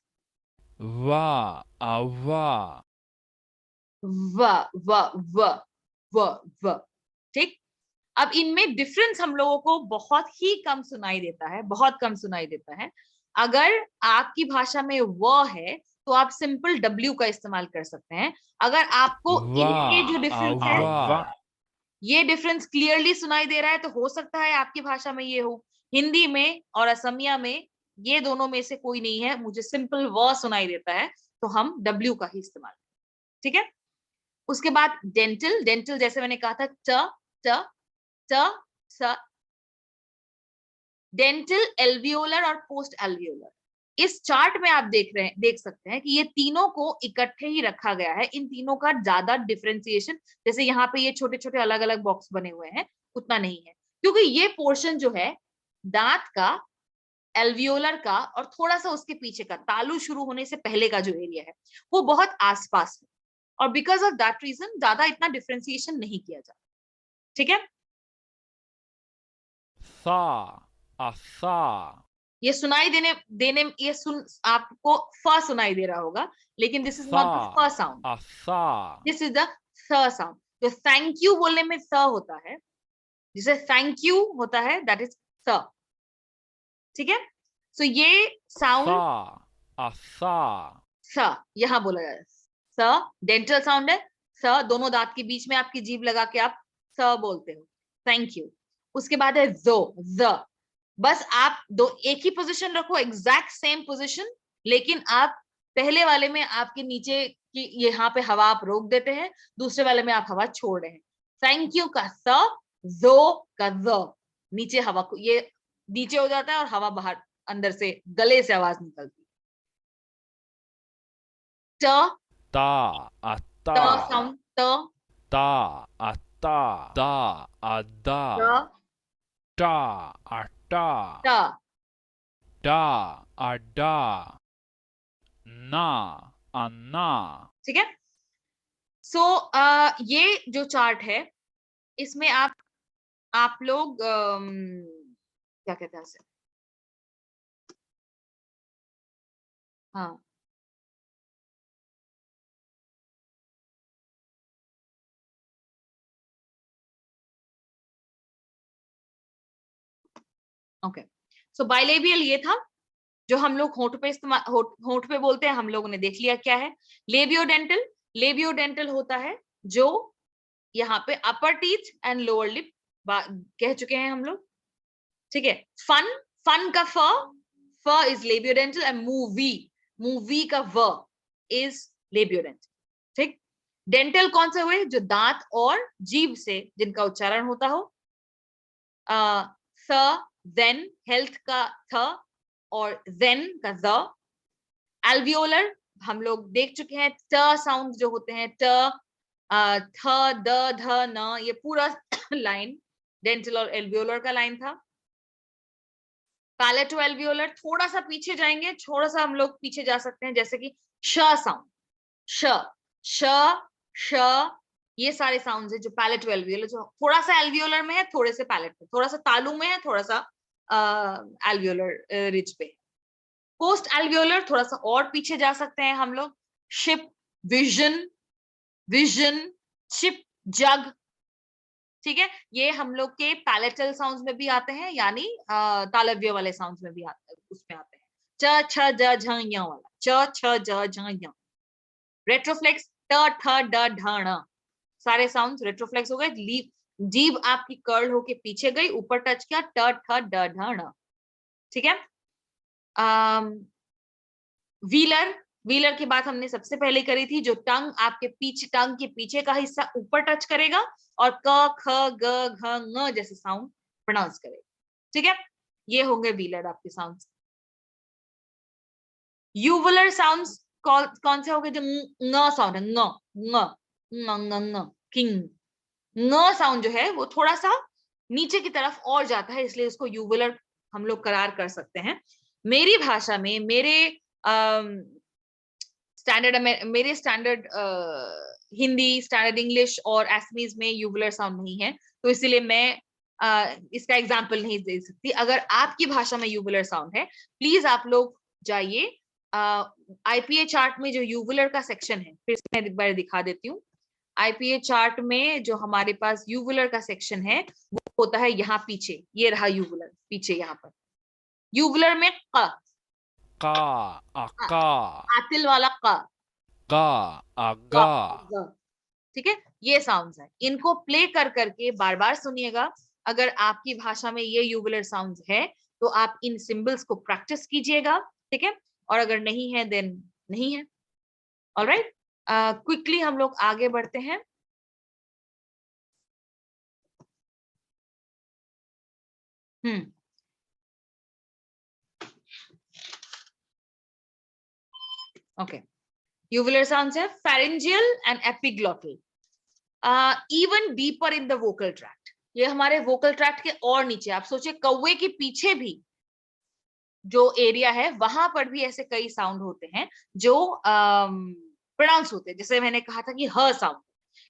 va, ava, व व व व व ठीक। अब इनमें डिफरेंस हम लोगों को बहुत ही कम सुनाई देता है, बहुत कम सुनाई देता है। अगर आपकी भाषा में व है तो आप सिंपल डब्ल्यू का इस्तेमाल कर सकते हैं। अगर आपको इनके जो va, डिफरेंस है, ava, ये डिफरेंस क्लियरली सुनाई दे रहा है, तो हो सकता है आपकी भाषा में ये हो। हिंदी में और असमिया में ये दोनों में से कोई नहीं है, मुझे सिंपल व सुनाई देता है, तो हम डब्ल्यू का ही इस्तेमाल। ठीक है, उसके बाद डेंटल। डेंटल जैसे मैंने कहा था, ट ट ट स। डेंटल, एल्वियोलर और पोस्ट एल्वियोलर। इस चार्ट में आप देख सकते हैं कि ये तीनों को इकट्ठे ही रखा गया है। इन तीनों का ज्यादा डिफरेंशिएशन, जैसे यहाँ पे ये छोटे छोटे अलग अलग बॉक्स बने हुए हैं, उतना नहीं है, क्योंकि ये पोर्शन जो है दांत का, एल्वियोलर का और थोड़ा सा उसके पीछे का, तालू शुरू होने से पहले का जो एरिया है, वो बहुत आसपास है, और बिकॉज ऑफ दैट रीजन ज्यादा इतना डिफरेंशिएशन नहीं किया जाता। ठीक है, sa, asa, ये सुनाई देने देने ये सुन आपको फ सुनाई दे रहा होगा, लेकिन दिस इज नॉट द फ sa, sound, asa, this is the स साउंड। तो थैंक यू बोलने में स होता है, जिसे थैंक यू होता है, दैट इज स। ठीक है, सो ये साउंड sa, asa, स यहां बोला जाता है। स डेंटल साउंड है, स दोनों दांत के बीच में आपकी जीभ लगा के आप स बोलते हो, थैंक यू। उसके बाद है जो, ज। बस आप दो एक ही पोजीशन रखो, एग्जैक्ट सेम पोजीशन, लेकिन आप पहले वाले में आपके नीचे की यहाँ पे हवा आप रोक देते हैं, दूसरे वाले में आप हवा छोड़ रहे हैं। थैंक यू का स, जो का ज, नीचे हवा को ये नीचे हो जाता है और हवा बाहर अंदर से गले से आवाज निकलती है। ट ta, ट ata, साउंड, ट ta, ata, da, ada, ट ta, ata, ट। da, ada, na, anna, ठीक है, सो ये जो चार्ट है, इसमें आप लोग क्या कहते हैं उसे, हाँ ओके। सो बाइलेबियल ये था जो हम लोग होंठ पे इस्तेमाल होंठ पे बोलते हैं, हम लोगों ने देख लिया क्या है। लेबियोडेंटल, लेबियोडेंटल होता है जो यहाँ पे अपर टीथ एंड लोअर लिप कह चुके हैं हम लोग। ठीक है, फन, फन का फ इज लेबियोडेंटल, एंड मूवी, मूवी का व इज लेबियोडेंटल। ठीक, डेंटल कौन से हुए, जो दांत और जीभ से जिनका उच्चारण होता हो, स, देन, हेल्थ का थ और देन का ज। एल्वियोलर हम लोग देख चुके हैं, ट साउंड जो होते हैं, ट, थ, द, ध, न, ये पूरा लाइन डेंटल और एल्वियोलर का लाइन था। पैलेटो एल्वियोलर थोड़ा सा पीछे जाएंगे, थोड़ा सा हम लोग पीछे जा सकते हैं, जैसे कि श साउंड, श, श, श, ये सारे साउंड्स है जो पैलेट एल्वियोलर, जो थोड़ा सा एल्वियोलर में है, थोड़े से पैलेट में, थोड़ा सा तालु में है, थोड़ा सा एल्वियोलर रिज पे। पोस्ट एल्वियोलर थोड़ा सा और पीछे जा सकते हैं हम लोग। शिप, विजन, विजन, चिप, जग, ठीक है, ये हम लोग के पैलेटल साउंड्स में भी आते हैं, यानी तालव्य वाले साउंड्स में भी आते हैं, उसमें आते हैं। च छ ज झ य वाला, च छ ज झ य। रेट्रोफ्लेक्स, ट ठ ड ढ ण, सारे साउंड्स रेट्रोफ्लेक्स हो गए। जीभ आपकी कर्ल होके पीछे गई, ऊपर टच किया, ट ठ ड ढ ण, ठीक है। व्हीलर, व्हीलर की बात हमने सबसे पहले करी थी, जो टंग आपके पीछे, टंग के पीछे का हिस्सा ऊपर टच करेगा और क ख ग घ ng जैसे साउंड प्रोनाउंस करेगा, ठीक है। ये होंगे व्हीलर आपके साउंड्स। यूवुलर साउंड्स कौन से हो गए, जो ng साउंड है, ng किंग। ng साउंड जो है वो थोड़ा सा नीचे की तरफ और जाता है, इसलिए उसको यूवुलर हम लोग करार कर सकते हैं। मेरी भाषा में, मेरे स्टैंडर्ड हिंदी, स्टैंडर्ड इंग्लिश और एसमीज में यूवुलर साउंड नहीं है, तो इसीलिए मैं इसका एग्जाम्पल नहीं दे सकती। अगर आपकी भाषा में यूवुलर साउंड है, प्लीज आप लोग जाइए आईपीए चार्ट में जो यूवुलर का सेक्शन है, फिर से मैं एक बार दिखा देती हूँ। आईपीए चार्ट में जो हमारे पास यूवुलर का सेक्शन है वो होता है यहाँ पीछे, ये रहा यूवुलर पीछे यहाँ पर। यूवुलर में क, का, का, आतिल वाला क, गा, ठीक है, ये साउंड्स है। इनको प्ले कर करके बार बार सुनिएगा। अगर आपकी भाषा में ये यूवुलर साउंड्स है तो आप इन सिंबल्स को प्रैक्टिस कीजिएगा, ठीक है, और अगर नहीं है देन नहीं है। ऑलराइट, क्विकली हम लोग आगे बढ़ते हैं। ओके, यूवुलर साउंड्स है pharyngeal and epiglottal, even deeper in the vocal tract। ये हमारे वोकल ट्रैक्ट के और नीचे, आप सोचिए कौवे के पीछे भी जो एरिया है वहां पर भी ऐसे कई साउंड होते हैं जो प्रोनाउंस होते हैं। जैसे मैंने कहा था कि ह साउंड,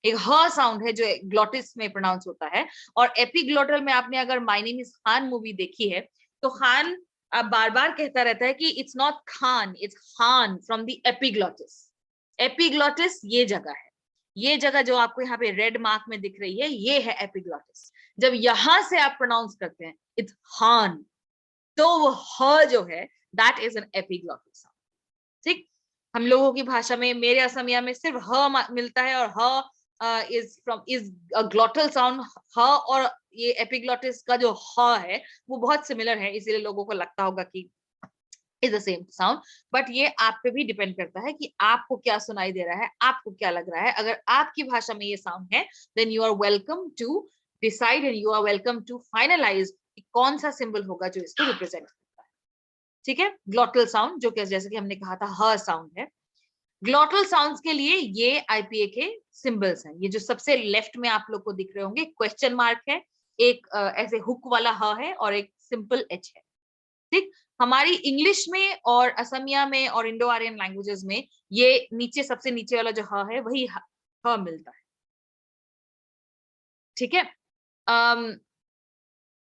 एक ह साउंड है जो ग्लॉटिस में प्रोनाउंस होता है। और एपिग्लोटल में आपने अगर my name is Khan movie देखी है तो खान बार बार कहता रहता है कि it's not Khan, it's Khan from the epiglottis. Epiglottis ये जगह है, ये जगह जो आपको यहाँ पे रेड मार्क में दिख रही है, ये है एपिग्लोटिस। जब यहां से आप प्रोनाउंस करते हैं इट्स खान, तो वो ह जो है दैट इज एन एपिग्लोटल साउंड, ठीक। हम लोगों की भाषा में, मेरे असमिया में सिर्फ ह मिलता है, और ह इज अ ग्लॉटल साउंड। ह और ये एपिग्लोटिस का जो ह है वो बहुत सिमिलर है, इसीलिए लोगों को लगता होगा कि is the same sound. But ये आप पे भी डिपेंड करता है कि आपको क्या सुनाई दे रहा है, आपको क्या लग रहा है। अगर आपकी भाषा में ये साउंड है then you are welcome to decide and you are welcome to finalize कौन सा सिंबल होगा जो इसको रिप्रेजेंट करता है, ठीक है। ग्लॉटल साउंड जो कि जैसे कि हमने कहा था ह साउंड है। ग्लॉटल साउंड्स के लिए ये आईपीए के सिंबल्स हैं। ये जो सबसे लेफ्ट में आप लोग को दिख रहे होंगे, क्वेश्चन मार्क है, एक ऐसे हुक वाला ह है और एक सिंपल एच है, ठीक। हमारी इंग्लिश में और असमिया में और इंडो आर्यन लैंग्वेजेस में ये नीचे, सबसे नीचे वाला जो ह है वही ह मिलता है, ठीक है।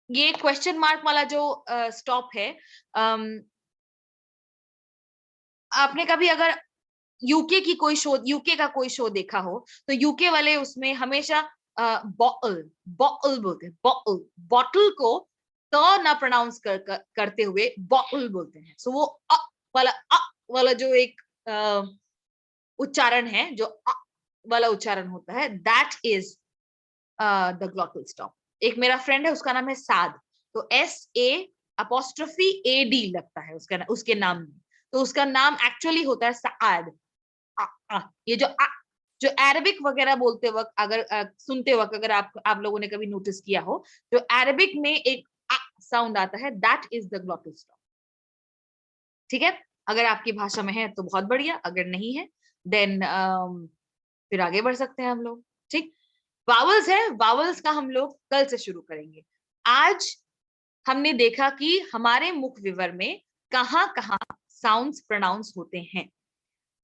ये क्वेश्चन मार्क वाला जो स्टॉप है, आपने कभी अगर यूके की कोई शो, यूके का कोई शो देखा हो तो यूके वाले उसमें हमेशा बॉटल बॉटल बोलते हैं, बॉटल, बॉटल को तो ना प्रोनाउंस करते हुए बॉटल बोलते हैं। सो वो वाला जो एक उच्चारण है, जो वाला उच्चारण होता है, दैट इज द ग्लॉटल स्टॉप। एक मेरा फ्रेंड है, उसका नाम है साद, तो SA'AD लगता है उसके नाम में, तो उसका नाम एक्चुअली होता है साद। ये जो अरबिक वगैरह बोलते वक्त, अगर सुनते वक्त अगर आप लोगों ने कभी नोटिस किया हो, जो अरबिक में एक साउंड आता है, दैट इज द ग्लॉटल स्टॉप, ठीक है। अगर आपकी भाषा में है तो बहुत बढ़िया, अगर नहीं है देन फिर आगे बढ़ सकते हैं हम लोग, ठीक। वावल्स है, वावल्स का हम लोग कल से शुरू करेंगे। आज हमने देखा कि हमारे मुख विवर में कहां साउंड्स प्रोनाउंस होते हैं,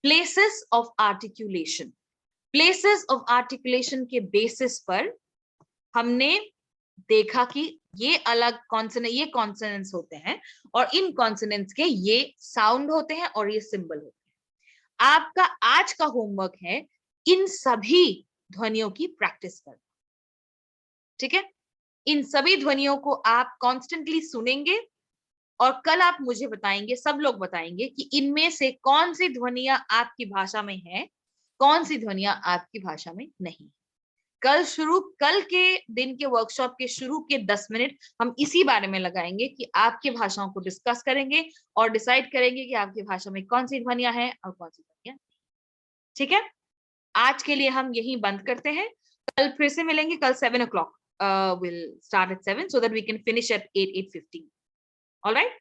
places of articulation. Places of articulation के बेसिस पर हमने देखा कि ये अलग कॉन्सोनेंट, ये कॉन्सोनेंट्स होते हैं और इन कॉन्सोनेंट्स के ये साउंड होते हैं और ये सिंबल होते हैं। आपका आज का होमवर्क है इन सभी ध्वनियों की प्रैक्टिस करना, ठीक है? इन सभी ध्वनियों को आप कॉन्स्टेंटली सुनेंगे और कल आप मुझे बताएंगे, सब लोग बताएंगे कि इनमें से कौन सी ध्वनियां आपकी भाषा में है, कौन सी ध्वनियां आपकी भाषा में नहीं। कल के दिन के वर्कशॉप के शुरू के 10 मिनट हम इसी बारे में लगाएंगे कि आपकी भाषाओं को डिस्कस करेंगे और डिसाइड करेंगे कि आपकी भाषा में कौन सी ध्वनियां हैं और कौन सी ध्वनियां नहीं। ठीक है, आज के लिए हम यही बंद करते हैं। कल फिर से मिलेंगे, कल 7 o'clock we'll start at 7 so that we can finish at 8:15. All right?